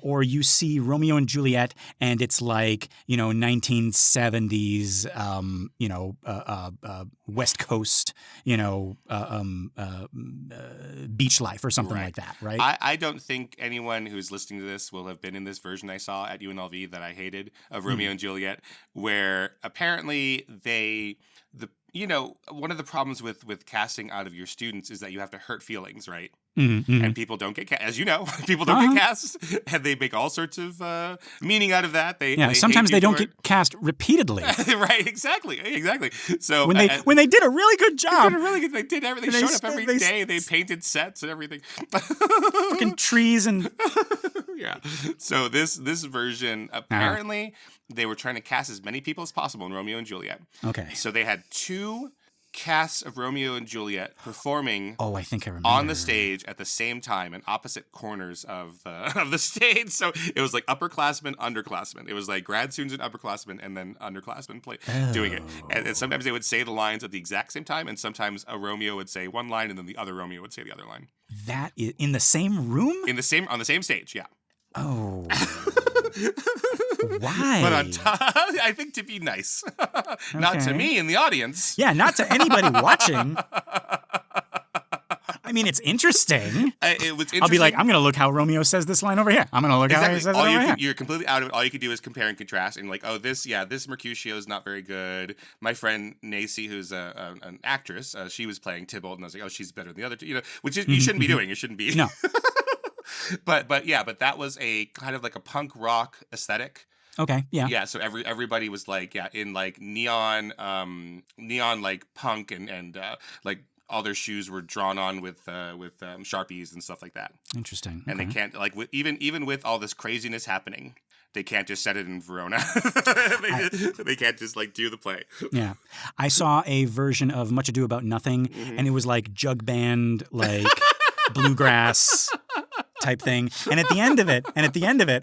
Or you see Romeo and Juliet, and it's like, 1970s, West Coast, beach life or something like that, right? I don't think anyone who's listening to this will have been in this version I saw at UNLV that I hated of Romeo and Juliet, where apparently one of the problems with casting out of your students is that you have to hurt feelings, right? And people don't get cast, as you know, people don't get cast, and they make all sorts of meaning out of that. Sometimes they don't get cast repeatedly. Right, exactly. So when they did a really good job, they did everything. They showed up every day. They painted sets and everything. Fucking trees and yeah. So this version apparently they were trying to cast as many people as possible in Romeo and Juliet. Okay. So they had 2 casts of Romeo and Juliet performing I think I remember. on the stage at the same time in opposite corners of the stage. So it was like upperclassmen, underclassmen. It was like grad students and upperclassmen and then underclassmen doing it. And sometimes they would say the lines at the exact same time, and sometimes a Romeo would say one line and then the other Romeo would say the other line. That is in the same room? On the same stage, yeah. Oh. Why? But on top, I think to be nice. Not to me in the audience. Yeah, not to anybody watching. I mean, it's interesting. It was interesting. I'll be like, I'm going to look how Romeo says this line over here. I'm going to look how he says it over here. You're completely out of it. All you can do is compare and contrast and like, this Mercutio is not very good. My friend Nacy, who's an actress, she was playing Tybalt, and I was like, she's better than the other two, which you shouldn't be doing. You shouldn't be. No. But that was a kind of like a punk rock aesthetic. Okay, yeah. Yeah, so everybody was like, in like neon like punk and like all their shoes were drawn on with Sharpies and stuff like that. Interesting. And they can't even with all this craziness happening, they can't just set it in Verona. They can't just like do the play. Yeah, I saw a version of Much Ado About Nothing, and it was like jug band, like bluegrass type thing. And at the end of it,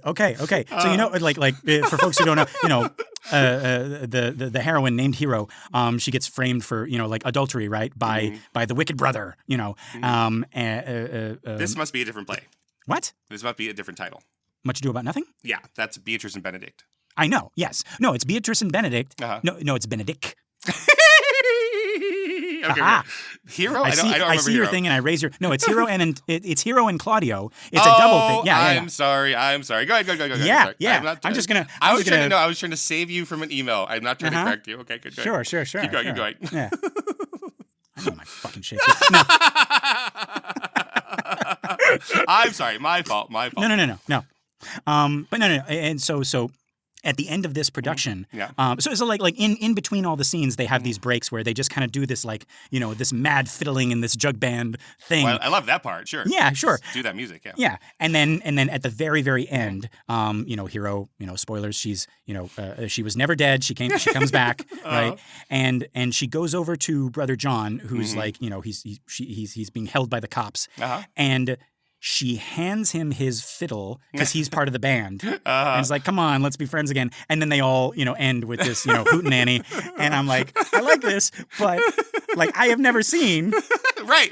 okay. So like for folks who don't know, the heroine named Hero, she gets framed for like adultery, right, by the wicked brother. This must be a different play. What? This must be a different title. Much Ado About Nothing? Yeah, that's Beatrice and Benedict. I know. Yes. No, it's Beatrice and Benedict. No, it's Benedict. Okay, right. Hero? I don't remember see Hero. your thing and I raise your... No, it's Hero and it's Hero and Claudio. It's a double thing. Yeah, I'm sorry. Go ahead. Yeah. I was trying to save you from an email. I'm not trying to correct you. Okay, good. Sure. Keep going. Yeah. I know my fucking Shakespeare. No. I'm sorry. My fault. No. But no. And so at the end of this production, so like in between all the scenes, they have these breaks where they just kind of do this like this mad fiddling and this jug band thing. Well, I love that part. Sure. Yeah, sure. Just do that music. Yeah. Yeah, and then at the very end, Hero, spoilers, she's she was never dead. She comes back, right? And she goes over to Brother John, who's like he's being held by the cops, and she hands him his fiddle because he's part of the band. And it's like, come on, let's be friends again. And then they all, end with this, hootenanny. And I'm like, I like this, but like I have never seen. Right.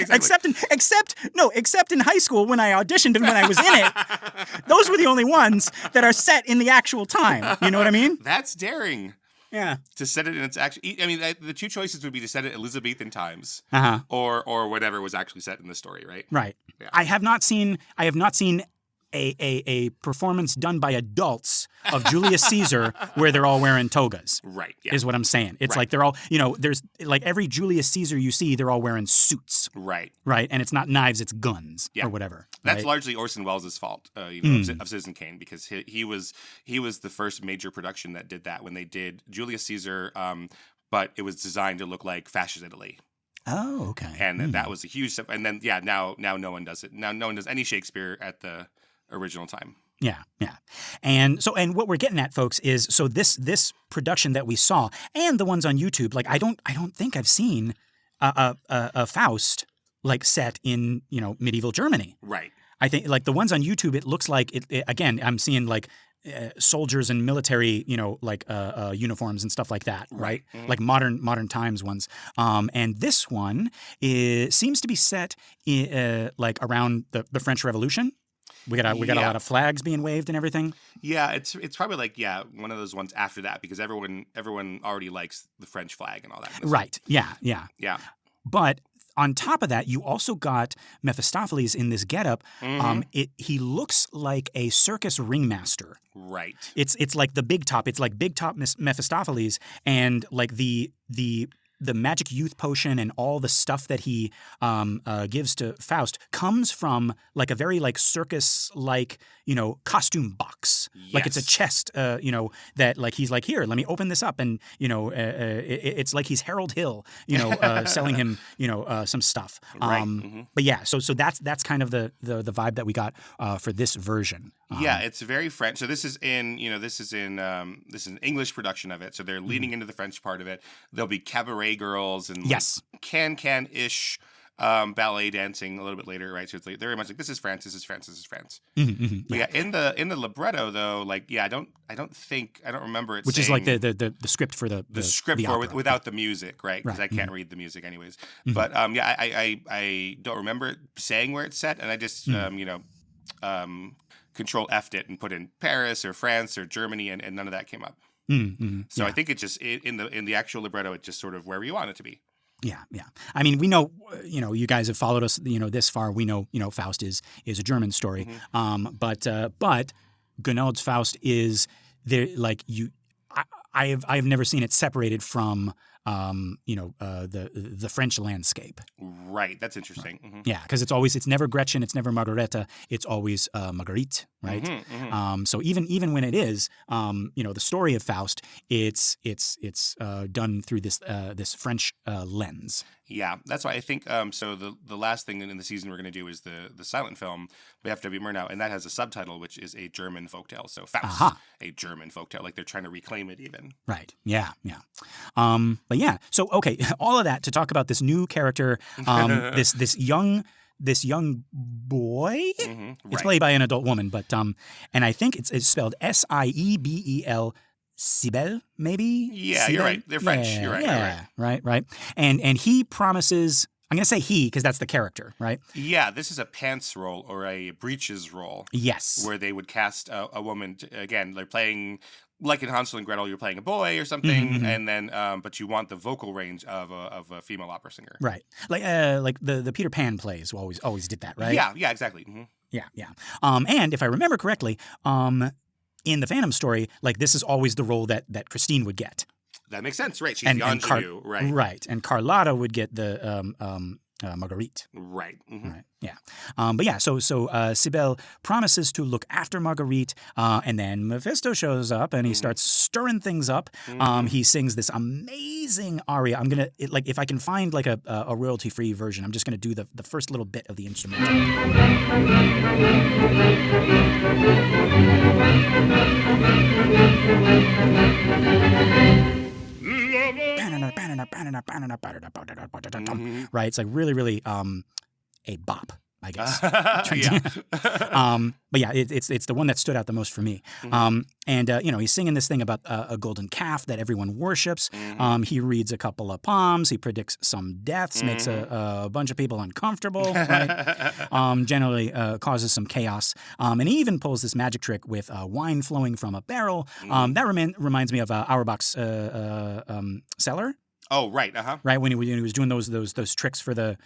Exactly. Except in high school when I auditioned and when I was in it. Those were the only ones that are set in the actual time. You know what I mean? That's daring. Yeah. To set it in its actual... I mean, the two choices would be to set it Elizabethan times or whatever was actually set in the story, right? Right. Yeah. I have not seen a performance done by adults of Julius Caesar where they're all wearing togas. Right. Yeah. Is what I'm saying. It's like they're all, there's like every Julius Caesar you see, they're all wearing suits. Right. Right. And it's not knives, it's guns or whatever. That's largely Orson Welles' fault, of Citizen Kane, because he was the first major production that did that when they did Julius Caesar, but it was designed to look like fascist Italy. Oh, okay. And that was a huge step. And then, now no one does it. Now no one does any Shakespeare at the original time. Yeah. And what we're getting at, folks, is so this production that we saw and the ones on YouTube, like I don't think I've seen a Faust like set in, medieval Germany. Right. I think like the ones on YouTube, it looks like it again, I'm seeing like soldiers and military, uniforms and stuff like that, right? Mm-hmm. Like modern times ones. And this one seems to be set like around the French Revolution. We got a lot of flags being waved and everything. Yeah, it's probably like one of those ones after that because everyone already likes the French flag and all that. Right. Yeah. But on top of that, you also got Mephistopheles in this getup. He looks like a circus ringmaster. Right. It's like the big top. It's like big top Mephistopheles, and like the magic youth potion and all the stuff that he gives to Faust comes from like a very like circus like costume box. Yes. Like it's a chest that like he's like, here, let me open this up, and it's like he's Harold Hill selling him some stuff. Right. But yeah, so that's kind of the vibe that we got for this version. Yeah, it's very French. So this is in an English production of it. So they're leaning into the French part of it. There'll be cabaret girls and can-ish ballet dancing a little bit later, right? So it's like very much like this is France. But yeah, in the libretto though, like I don't remember it. Which is like the script for the script the for opera. without the music, right? Because I can't read the music anyways. But I don't remember it saying where it's set, and I just Control F'd it and put in Paris or France or Germany, and none of that came up. So I think it just in the actual libretto, it's just sort of where you want it to be. Yeah. I mean, we know, you guys have followed us, this far. We know, Faust is a German story. But Gounod's Faust is there. Like I've never seen it separated from the French landscape. Right. That's interesting. Right. Mm-hmm. Yeah, because it's never Gretchen, it's never Margareta, it's always Marguerite, right? So even when it is, the story of Faust, it's done through this French lens. Yeah, that's why I think. So the last thing in the season we're going to do is the silent film. We have to be more now, and that has a subtitle which is a German folktale. So Faust, a German folktale, like they're trying to reclaim it even. Right. Yeah. Yeah. But yeah. So okay, all of that to talk about this new character, this young boy. Right. It's played by an adult woman, but and I think it's spelled Siebel. Siebel, maybe? Yeah, Siebel? You're right. They're French. Yeah, You're right. Yeah, right. And he promises. I'm going to say he because that's the character, right? Yeah, this is a pants role or a breeches role. Yes. Where they would cast a woman. Again, they're playing like in Hansel and Gretel. You're playing a boy or something, and then but you want the vocal range of a female opera singer. Right. Like the Peter Pan plays always did that, right? Yeah, exactly. Mm-hmm. Yeah. And if I remember correctly, in the Phantom story, like this is always the role that Christine would get. That makes sense, right? She's the ingenue, right? Right, and Carlotta would get the Marguerite. Right. Mm-hmm. Right. Yeah. But yeah, so Siebel promises to look after Marguerite, and then Mephisto shows up and he starts stirring things up. He sings this amazing aria. I'm gonna if I can find like a royalty-free version, I'm just gonna do the first little bit of the instrumental. Right, it's like really a bop, I guess. But yeah, it's the one that stood out the most for me. And he's singing this thing about a golden calf that everyone worships. He reads a couple of poems. He predicts some deaths, makes a bunch of people uncomfortable, right? Generally causes some chaos. And he even pulls this magic trick with wine flowing from a barrel. That reminds me of Auerbach's cellar. Oh, right. Right, when he was doing those tricks for the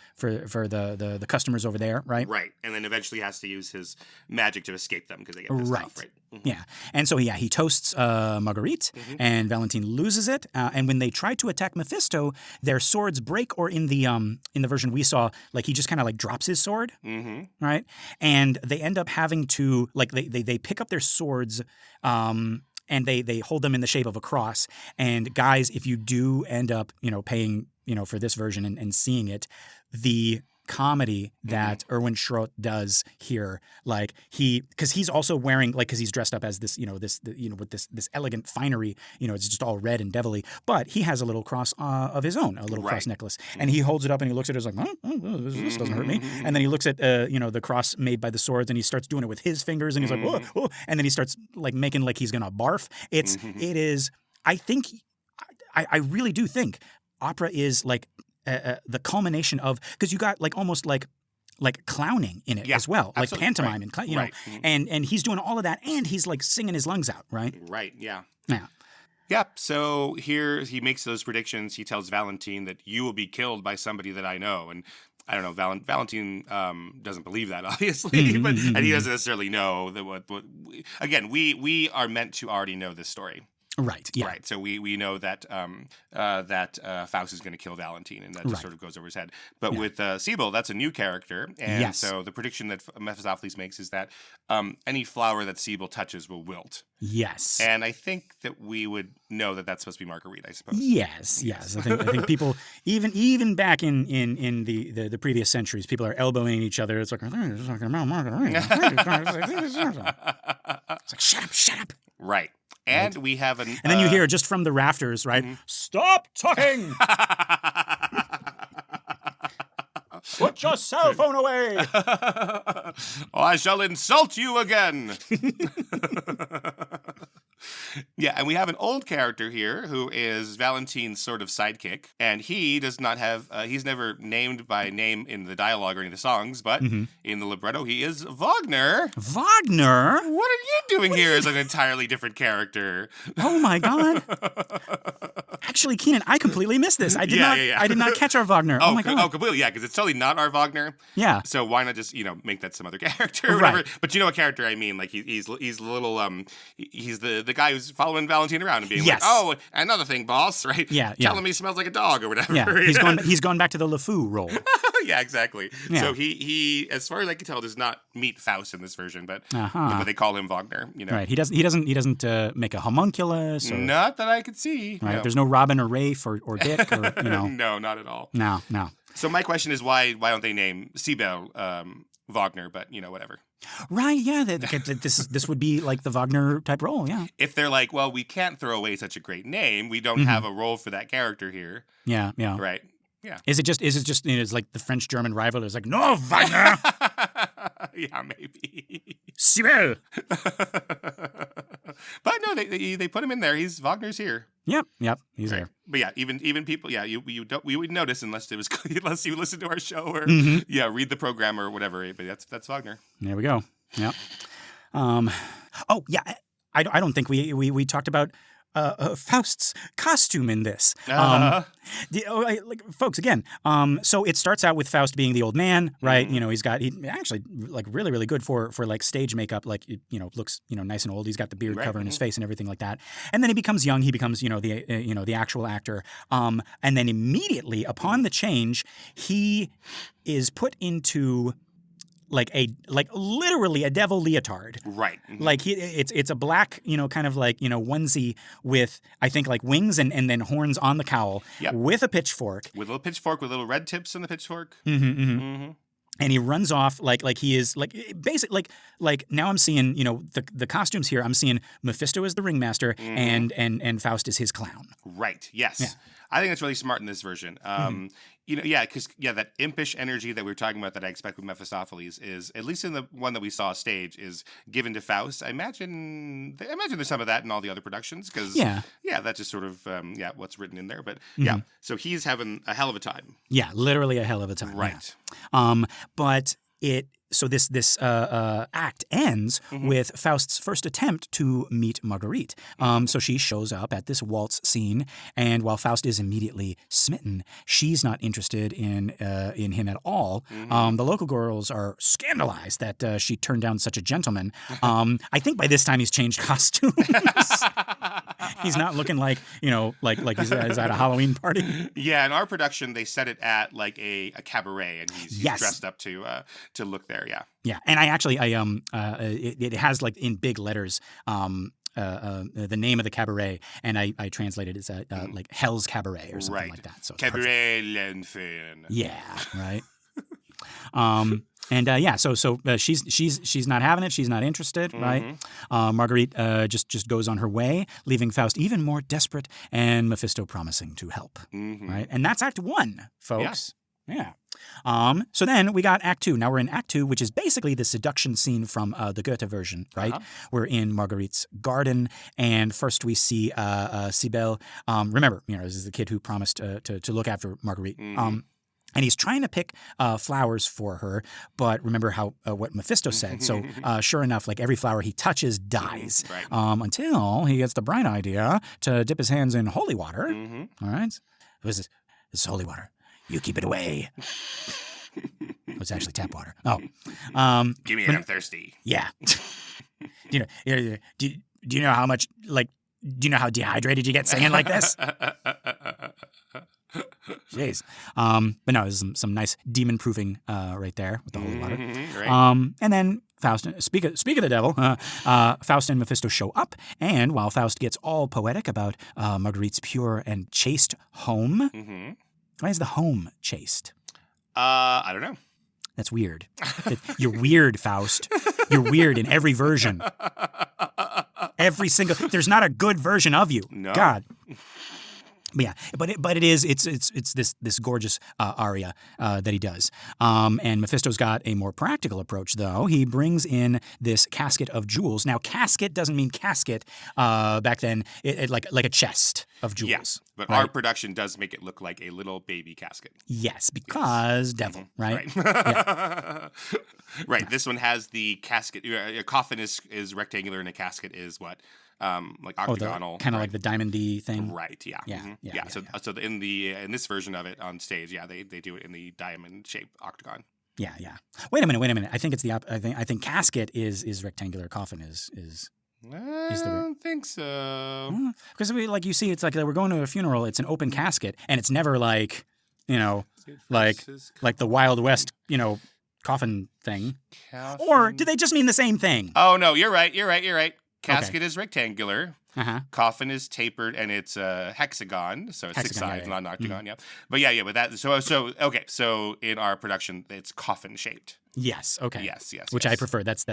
customers over there, right? Right, and then eventually has to use his magic to escape them because they get pissed off, right? Mm-hmm. Yeah, and so he toasts Marguerite, and Valentine loses it. And when they try to attack Mephisto, their swords break, or in the version we saw, like he just kind of like drops his sword, right? And they end up having to they pick up their swords. And they hold them in the shape of a cross. And guys, if you do end up, paying, for this version and seeing it, the comedy that Erwin Schrott does here, because he's also wearing, because he's dressed up as this, with this elegant finery, it's just all red and devilly, but he has a little cross of his own, a little cross necklace, and he holds it up and he looks at it like, this doesn't hurt me, and then he looks at, the cross made by the swords, and he starts doing it with his fingers, and he's like, whoa, and then he starts making like he's gonna barf. It is, I think, I really do think opera is the culmination of, because you got almost like clowning in it as well, like pantomime, right. And he's doing all of that, and he's singing his lungs out, right? Right. Yeah. Yeah. Yep. So here he makes those predictions. He tells Valentine that you will be killed by somebody that I know, and I don't know. Valentine doesn't believe that, obviously, and he doesn't necessarily know that. What again? We are meant to already know this story. Right. Yeah. Right. So we know that Faust is going to kill Valentine, and that just sort of goes over his head. But with Siebel, that's a new character, and so the prediction that Mephistopheles makes is that any flower that Siebel touches will wilt. Yes. And I think that we would know that that's supposed to be Marguerite, I suppose. Yes. I think people even back in the previous centuries, people are elbowing each other. It's like, I think it's talking about Marguerite. It's like, shut up. Right. And we have an... And then you hear just from the rafters, right? Stop talking! Put your cell phone away! Or I shall insult you again! Yeah, and we have an old character here who is Valentine's sort of sidekick, and he does not have, he's never named by name in the dialogue or any of the songs, but in the libretto he is Wagner. Wagner? What are you doing here as an entirely different character? Oh my God. Actually, Keenan, I completely missed this. I did not. Yeah. I did not catch our Wagner. Oh my god. Oh, completely. Yeah, because it's totally not our Wagner. Yeah. So why not just make that some other character, or Right. whatever? But you know what character I mean? Like he's a little he's the guy who's following Valentine around and being Yes. like, oh, another thing, boss, right? Yeah. Telling me he smells like a dog or whatever. Yeah. He's gone back to the LeFou role. Yeah, exactly. Yeah. So he, as far as I can tell, does not meet Faust in this version, but they call him Wagner. Right. He doesn't make a homunculus. Or, Not that I could see. right. No. There's no Robin or Rafe or Dick or No, not at all. No. So my question is why don't they name Siebel Wagner? But whatever. Right. Yeah. This would be like the Wagner type role. Yeah. If they're like, well, we can't throw away such a great name. We don't have a role for that character here. Yeah. Yeah. Right. Yeah. Is it just it's like the French-German rival is like, no, Wagner. Yeah, maybe. Siebel. But no, they put him in there. Wagner's here. Yep. He's Right. there. But yeah, even people, yeah, you would notice unless you listen to our show or read the program or whatever. But that's Wagner. There we go. Yep. Oh yeah. I don't think we talked about Faust's costume in this. Folks, again. So it starts out with Faust being the old man, right? He actually like really, really good for like stage makeup. Like looks nice and old. He's got the beard covering his face and everything like that. And then he becomes young. He becomes the actual actor. And then immediately upon the change, he is put into literally a devil leotard. Right. Like it's a black, kind of like, onesie with, I think, like wings and then horns on the cowl with a pitchfork. With a little pitchfork, with little red tips on the pitchfork. And he runs off like he is like basically like now I'm seeing, the costumes here. I'm seeing Mephisto as the ringmaster and Faust is his clown. Right. Yes. Yeah. I think that's really smart in this version. Because that impish energy that we were talking about that I expect with Mephistopheles is, at least in the one that we saw stage, is given to Faust. I imagine there's some of that in all the other productions because that's just sort of what's written in there. But so he's having a hell of a time. Yeah, literally a hell of a time. Right. Yeah. But this act ends with Faust's first attempt to meet Marguerite. So she shows up at this waltz scene, and while Faust is immediately smitten, she's not interested in him at all. The local girls are scandalized that she turned down such a gentleman. I think by this time he's changed costumes. He's not looking like like he's at a Halloween party. Yeah, in our production they set it at like a cabaret, and he's dressed up to look there. Yeah, and it has like in big letters the name of the cabaret, and I translated it as like Hell's Cabaret or something like that. So Cabaret l'Enfer. Yeah, right. So she's not having it. She's not interested, right? Marguerite just goes on her way, leaving Faust even more desperate and Mephisto promising to help, right? And that's Act 1, folks. Yeah. So then we got Act 2. Now we're in Act 2, which is basically the seduction scene from the Goethe version, right? We're in Marguerite's garden, and first we see Siebel. Remember, this is the kid who promised to look after Marguerite. And he's trying to pick flowers for her, but remember what Mephisto said. So sure enough, like every flower he touches dies, until he gets the bright idea to dip his hands in holy water. All right, this is holy water. You keep it away. It's actually tap water. Oh, give me it. I'm thirsty. Yeah. Do you know how much do you know how dehydrated you get singing like this? Jeez. But no, there's some nice demon proofing right there with the holy water. Right. And then Faust, speak of the devil, Faust and Mephisto show up, and while Faust gets all poetic about Marguerite's pure and chaste home, why is the home chaste? I don't know. That's weird. You're weird, Faust. You're weird in every version. Every single. There's not a good version of you. No. God. But yeah, it's this gorgeous aria that he does. And Mephisto's got a more practical approach, though. He brings in this casket of jewels. Now, casket doesn't mean casket back then. It like a chest of jewels. Yes, but right? Our production does make it look like a little baby casket. Yes, because devil, right? Yeah. Right. This one has the casket. A coffin is rectangular, and a casket is what? Like octagonal. Kind of like the diamond-y thing. Right. Yeah. Yeah. Mhm. Yeah. So in this version of it on stage, they do it in the diamond shaped octagon. Yeah. Wait a minute. I think it's I think casket is rectangular. Coffin is. I don't think so. Because you see, it's like we're going to a funeral. It's an open casket, and it's never like, like the Wild West, coffin thing. Coffin. Or do they just mean the same thing? Oh no, you're right. Casket is rectangular. Uh-huh. Coffin is tapered, and it's a hexagon, so it's 6 sides, not an octagon. Mm-hmm. Yeah. But that. So in our production, it's coffin shaped. Yes. Okay. Yes. Which I prefer. That's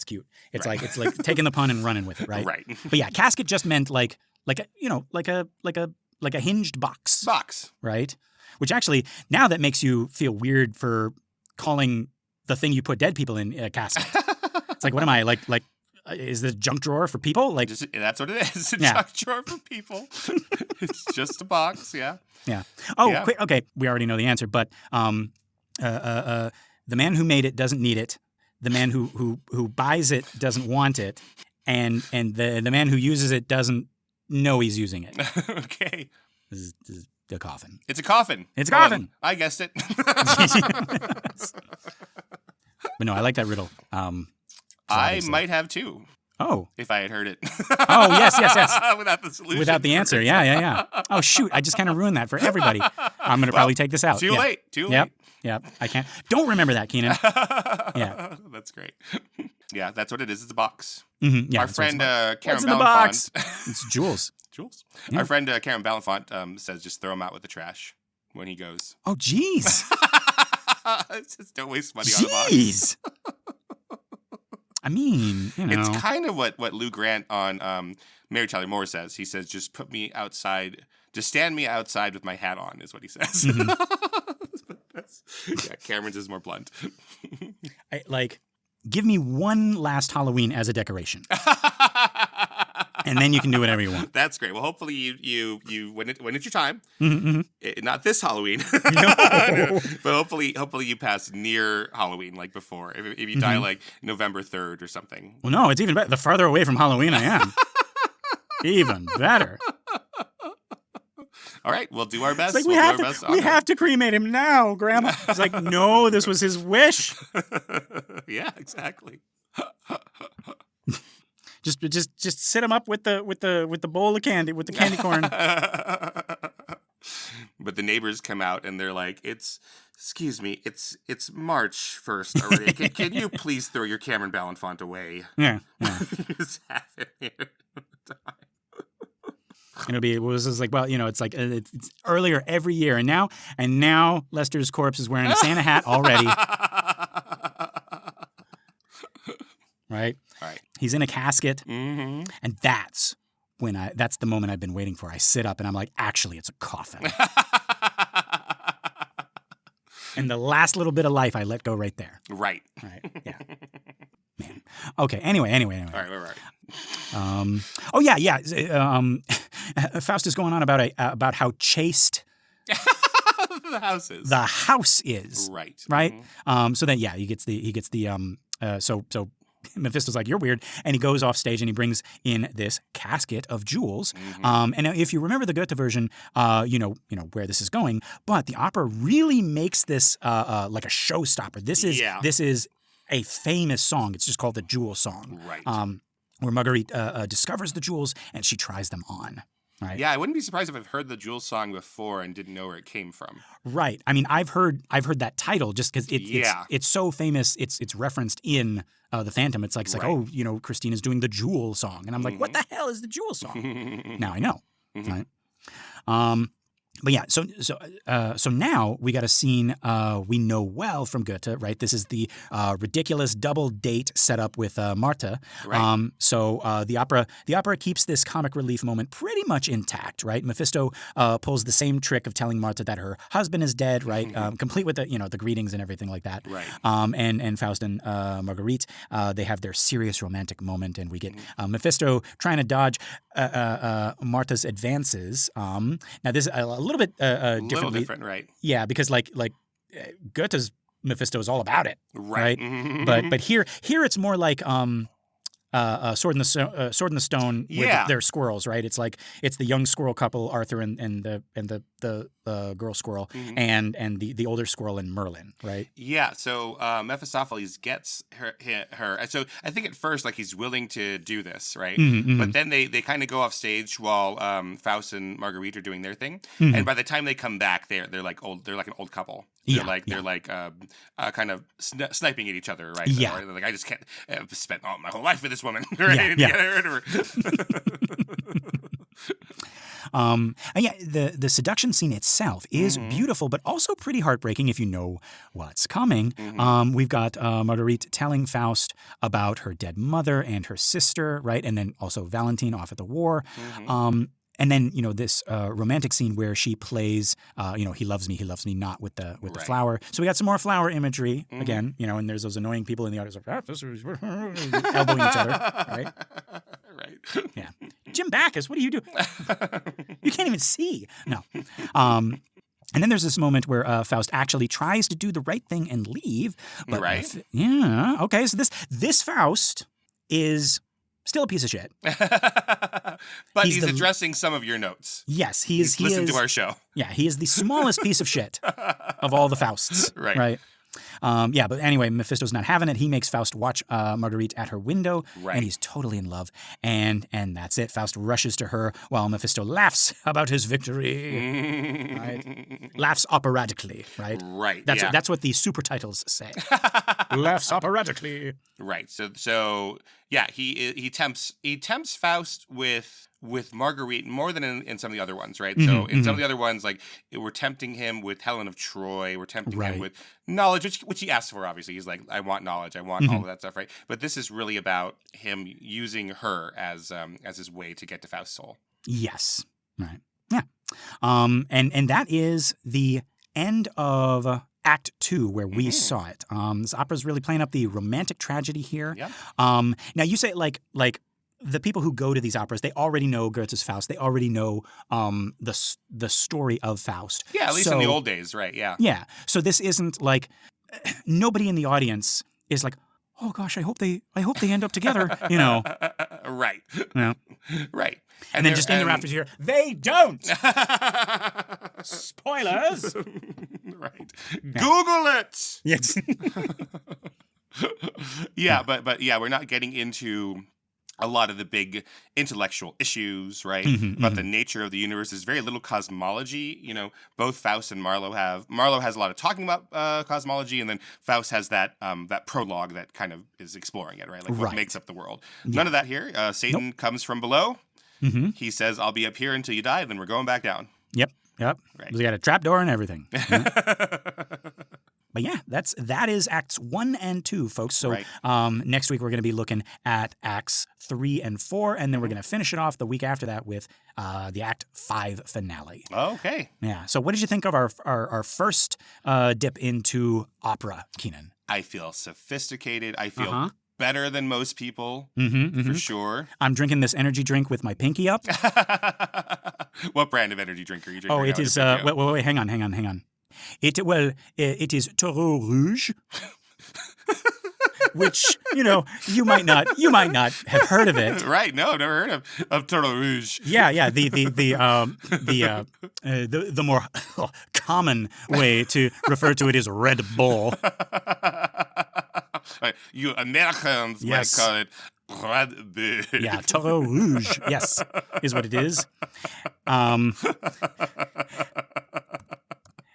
cute. It's right. it's like taking the pun and running with it, right? Right. But yeah, casket just meant like a hinged box. Box. Right. Which actually now that makes you feel weird for calling the thing you put dead people in a casket. It's like, what am I like? Is the junk drawer for people? Like That's what it is. A junk drawer for people. It's just a box. Yeah. Yeah. Oh, Yeah. Quick. Okay. We already know the answer, but the man who made it doesn't need it. The man who buys it doesn't want it, and the man who uses it doesn't know he's using it. Okay. This is the coffin. It's a coffin. It's a coffin. I guessed it. But no, I like that riddle. I might have too. Oh. If I had heard it. Oh, yes. Without the solution. Without the answer. Yeah. Oh, shoot. I just kind of ruined that for everybody. I'm going to probably take this out. Too late. Yep. I can't. Don't remember that, Keenan. Yeah. That's great. Yeah, that's what it is. It's a box. Mm-hmm. Yeah, Our friend Karen What's in the box? Balenfant. It's jewels. Yeah. Our friend Karen Balenfant says just throw him out with the trash when he goes. Oh, jeez. Just don't waste money on the box. Jeez. I mean, It's kind of what Lou Grant on Mary Tyler Moore says. He says, just put me outside, just stand me outside with my hat on, is what he says. Mm-hmm. Cameron's is more blunt. Give me one last Halloween as a decoration. And then you can do whatever you want. That's great. Well, hopefully you when it's your time. Mm-hmm. Not this Halloween, No. but hopefully you pass near Halloween, like before. If you die like November 3rd or something. Well, no, it's even better. The farther away from Halloween I am, even better. All right, we'll do our best. It's like We'll we have to cremate him now, Grandma. It's like, no, this was his wish. Yeah, exactly. Just sit him up with the bowl of candy, with the candy corn. But the neighbors come out and they're like, excuse me, it's March 1st already. Can you please throw your Cameron Balenfant away? Yeah. Just have it here. And it was just like, well, it's like it's earlier every year, and now Lester's corpse is wearing a Santa hat already. Right? All right. He's in a casket, Mm-hmm. and that's the moment I've been waiting for. I sit up and I'm like, actually, it's a coffin. And the last little bit of life I let go right there. Right. Yeah. Man. Okay. Anyway. All right. Oh yeah. Faust is going on about how chaste The house is. the house is. Right. Right. Mhm. So then he gets the so Mephisto's like, you're weird, and he goes off stage and he brings in this casket of jewels. Mhm. And if you remember the Goethe version, you know where this is going. But the opera really makes this like a showstopper. This is a famous song. It's just called the Jewel Song. Right. Where Marguerite discovers the jewels and she tries them on. Right. Yeah, I wouldn't be surprised if I've heard the Jewel Song before and didn't know where it came from. Right. I mean, I've heard that title just because it's so famous. It's referenced in the Phantom. It's like Right. oh, Christina's doing the Jewel Song, and I'm like, what the hell is the Jewel Song? Now I know. Mhm. Right. But yeah, so now we got a scene we know well from Goethe, right? This is the ridiculous double date set up with Martha. Right. So the opera keeps this comic relief moment pretty much intact, right? Mephisto pulls the same trick of telling Martha that her husband is dead, right? Complete with the greetings and everything like that. Right. And Faust and Marguerite, they have their serious romantic moment, and we get Mephisto trying to dodge Martha's advances. Now this is a little bit A differently. little different, right? Yeah, because like Goethe's Mephisto's all about it, right? Mm-hmm. But here it's more like Sword in the Stone. Yeah. With their squirrels, right? It's like it's the young squirrel couple, Arthur and the girl squirrel, and the older squirrel and Merlin, right? Yeah. So Mephistopheles gets her. So I think at first, like, he's willing to do this, right? But then they kind of go off stage while Faust and Marguerite are doing their thing, and by the time they come back, they're like old. They're like an old couple. They're like kind of sniping at each other, right? Yeah. Or, like, I just can't. I've spent all my whole life with this woman, right? And the seduction scene itself is beautiful, but also pretty heartbreaking if you know what's coming. We've got Marguerite telling Faust about her dead mother and her sister, right? And then also Valentine off at the war. And then, this romantic scene where she plays, he loves me not with the flower. So we got some more flower imagery again, and there's those annoying people in the audience like, this is elbowing each other, right? Right. Yeah. Jim Backus, what do you do? You can't even see. No. And then there's this moment where Faust actually tries to do the right thing and leave. But right. Okay. So this Faust is still a piece of shit. But he's addressing some of your notes. Yes, he Listen is. to our show. Yeah, he is the smallest piece of shit of all the Fausts. Right. But anyway, Mephisto's not having it. He makes Faust watch Marguerite at her window, and he's totally in love. And that's it. Faust rushes to her while Mephisto laughs about his victory. Right? Laughs operatically, right? Right. That's what the super titles say. Laughs operatically. Right. So he tempts Faust with Marguerite more than in some of the other ones, right? So in some of the other ones, like, we're tempting him with Helen of Troy, we're tempting him with knowledge, which he asked for, obviously. He's like, I want knowledge, I want all of that stuff, right? But this is really about him using her as his way to get to Faust's soul. Yes. Right. Yeah. And that is the end of Act 2, where we saw it. This opera's really playing up the romantic tragedy here. Yeah. Now you say like the people who go to these operas, they already know Goethe's Faust. They already know the story of Faust. Yeah, at least in the old days, right? Yeah. Yeah. So this isn't like nobody in the audience is like, oh gosh, I hope they end up together. Right. Yeah. Right. And then just in the rafters here, they don't. Spoilers. Right. Google it. Yes. But we're not getting into a lot of the big intellectual issues, right? About the nature of the universe. There's very little cosmology. Both Faust and Marlowe have. Marlowe has a lot of talking about cosmology, and then Faust has that prologue that kind of is exploring it, right? Like what makes up the world. None of that here. Satan comes from below. He says, "I'll be up here until you die. Then we're going back down." Yep. Right. We got a trap door and everything. But yeah, that is Acts 1 and 2, folks. So next week we're going to be looking at Acts 3 and 4, and then we're going to finish it off the week after that with the Act 5 finale. Okay. Yeah. So what did you think of our first dip into opera, Keenan? I feel sophisticated. I feel better than most people, for sure. I'm drinking this energy drink with my pinky up. What brand of energy drink are you drinking? Oh, it is. Wait, hang on. It is Taureau Rouge, which you might not have heard of it. Right? No, I've never heard of Taureau Rouge. Yeah. The more common way to refer to it is Red Bull. You Americans might call it Red Bull. Yeah, Taureau Rouge. Yes, is what it is.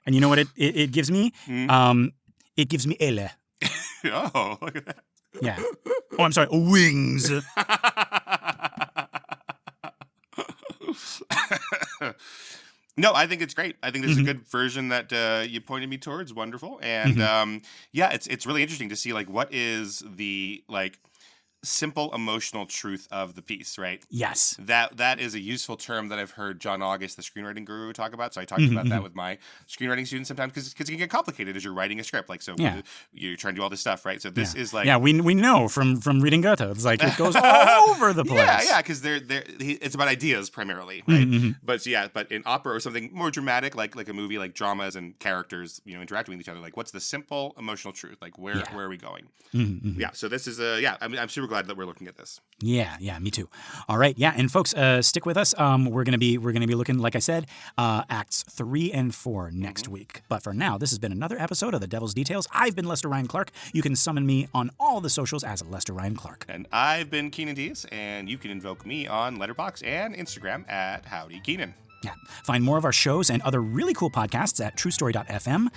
And you know what it gives me? It gives me aile. Oh, look at that. Yeah. Oh, I'm sorry. Wings. No, I think it's great. I think this is a good version that you pointed me towards. Wonderful. And it's really interesting to see, like, what is the, like, simple emotional truth of the piece, right? Yes. That is a useful term that I've heard John August, the screenwriting guru, talk about. So I talked about that with my screenwriting students sometimes because it can get complicated as you're writing a script. Like, so you're trying to do all this stuff, right? So this is like... Yeah, we know from reading Goethe. It's like it goes all over the place. Yeah, because it's about ideas primarily, right? But in opera or something more dramatic, like a movie, like dramas and characters, interacting with each other, like what's the simple emotional truth? Like where are we going? Yeah, so this is I'm super glad that we're looking at this. Yeah, me too. All right, yeah, and folks, stick with us. We're gonna be looking, like I said, acts 3 and 4 next week. But for now, this has been another episode of The Devil's Details. I've been Lester Ryan Clark. You can summon me on all the socials as Lester Ryan Clark. And I've been Keenan Diaz, and you can invoke me on Letterboxd and Instagram at Howdy Keenan. Yeah. Find more of our shows and other really cool podcasts at truestory.fm,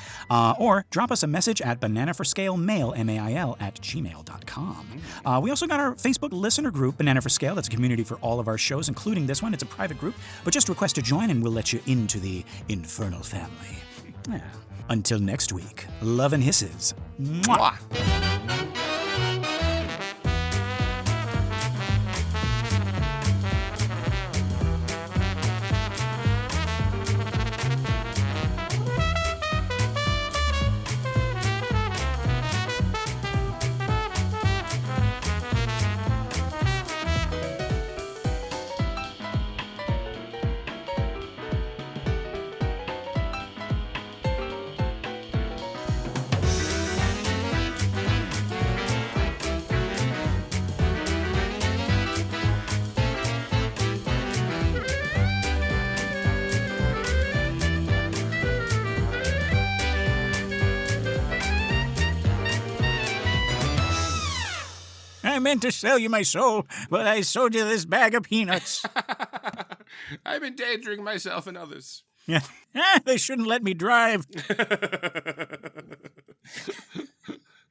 or drop us a message at bananaforscalemail, MAIL, @gmail.com. We also got our Facebook listener group, Banana for Scale. That's a community for all of our shows, including this one. It's a private group, but just request to join and we'll let you into the infernal family. Yeah. Until next week, love and hisses. Mwah. I meant to sell you my soul, but I sold you this bag of peanuts. I'm endangering myself and others. Yeah. They shouldn't let me drive.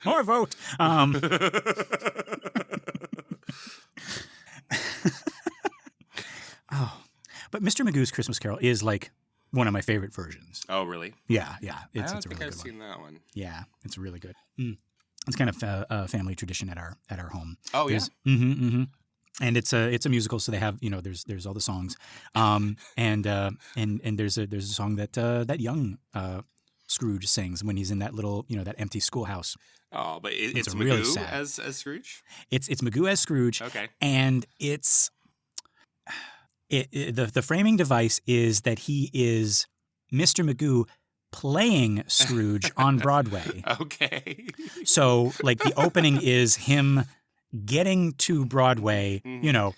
More vote. But Mr. Magoo's Christmas Carol is like one of my favorite versions. Oh, really? Yeah. I don't think I've seen that one. Yeah, it's really good. It's kind of a family tradition at our home. Oh, yeah. And it's a musical, so they have there's all the songs, and there's a song that young Scrooge sings when he's in that little that empty schoolhouse. Oh, but it's Magoo really sad. as Scrooge. It's Magoo as Scrooge. Okay, and it's the framing device is that he is Mr. Magoo playing Scrooge on Broadway. Okay. So like the opening is him getting to Broadway,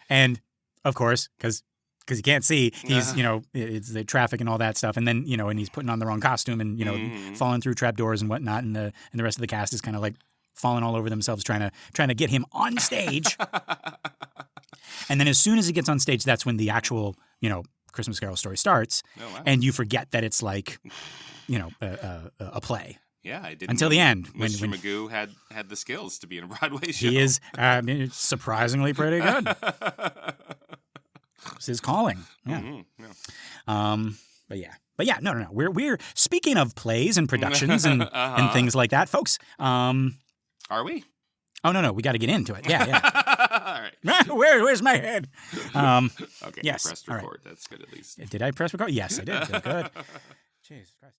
and of course, because you can't see, he's, it's the traffic and all that stuff. And then, and he's putting on the wrong costume and, falling through trapdoors and whatnot. And the rest of the cast is kind of like falling all over themselves trying to get him on stage. And then as soon as he gets on stage, that's when the actual, Christmas Carol story starts. Oh, wow. And you forget that it's like, a play. Yeah, I didn't. Until the end, Mr. Magoo had the skills to be in a Broadway show. He is surprisingly pretty good. It's his calling. Yeah. But yeah, no. We're speaking of plays and productions and things like that, folks. Are we? Oh no, we got to get into it. Yeah. All right. Where's my head? Okay. Yes. Press record. Right. That's good at least. Did I press record? Yes, I did. Good. Jesus Christ.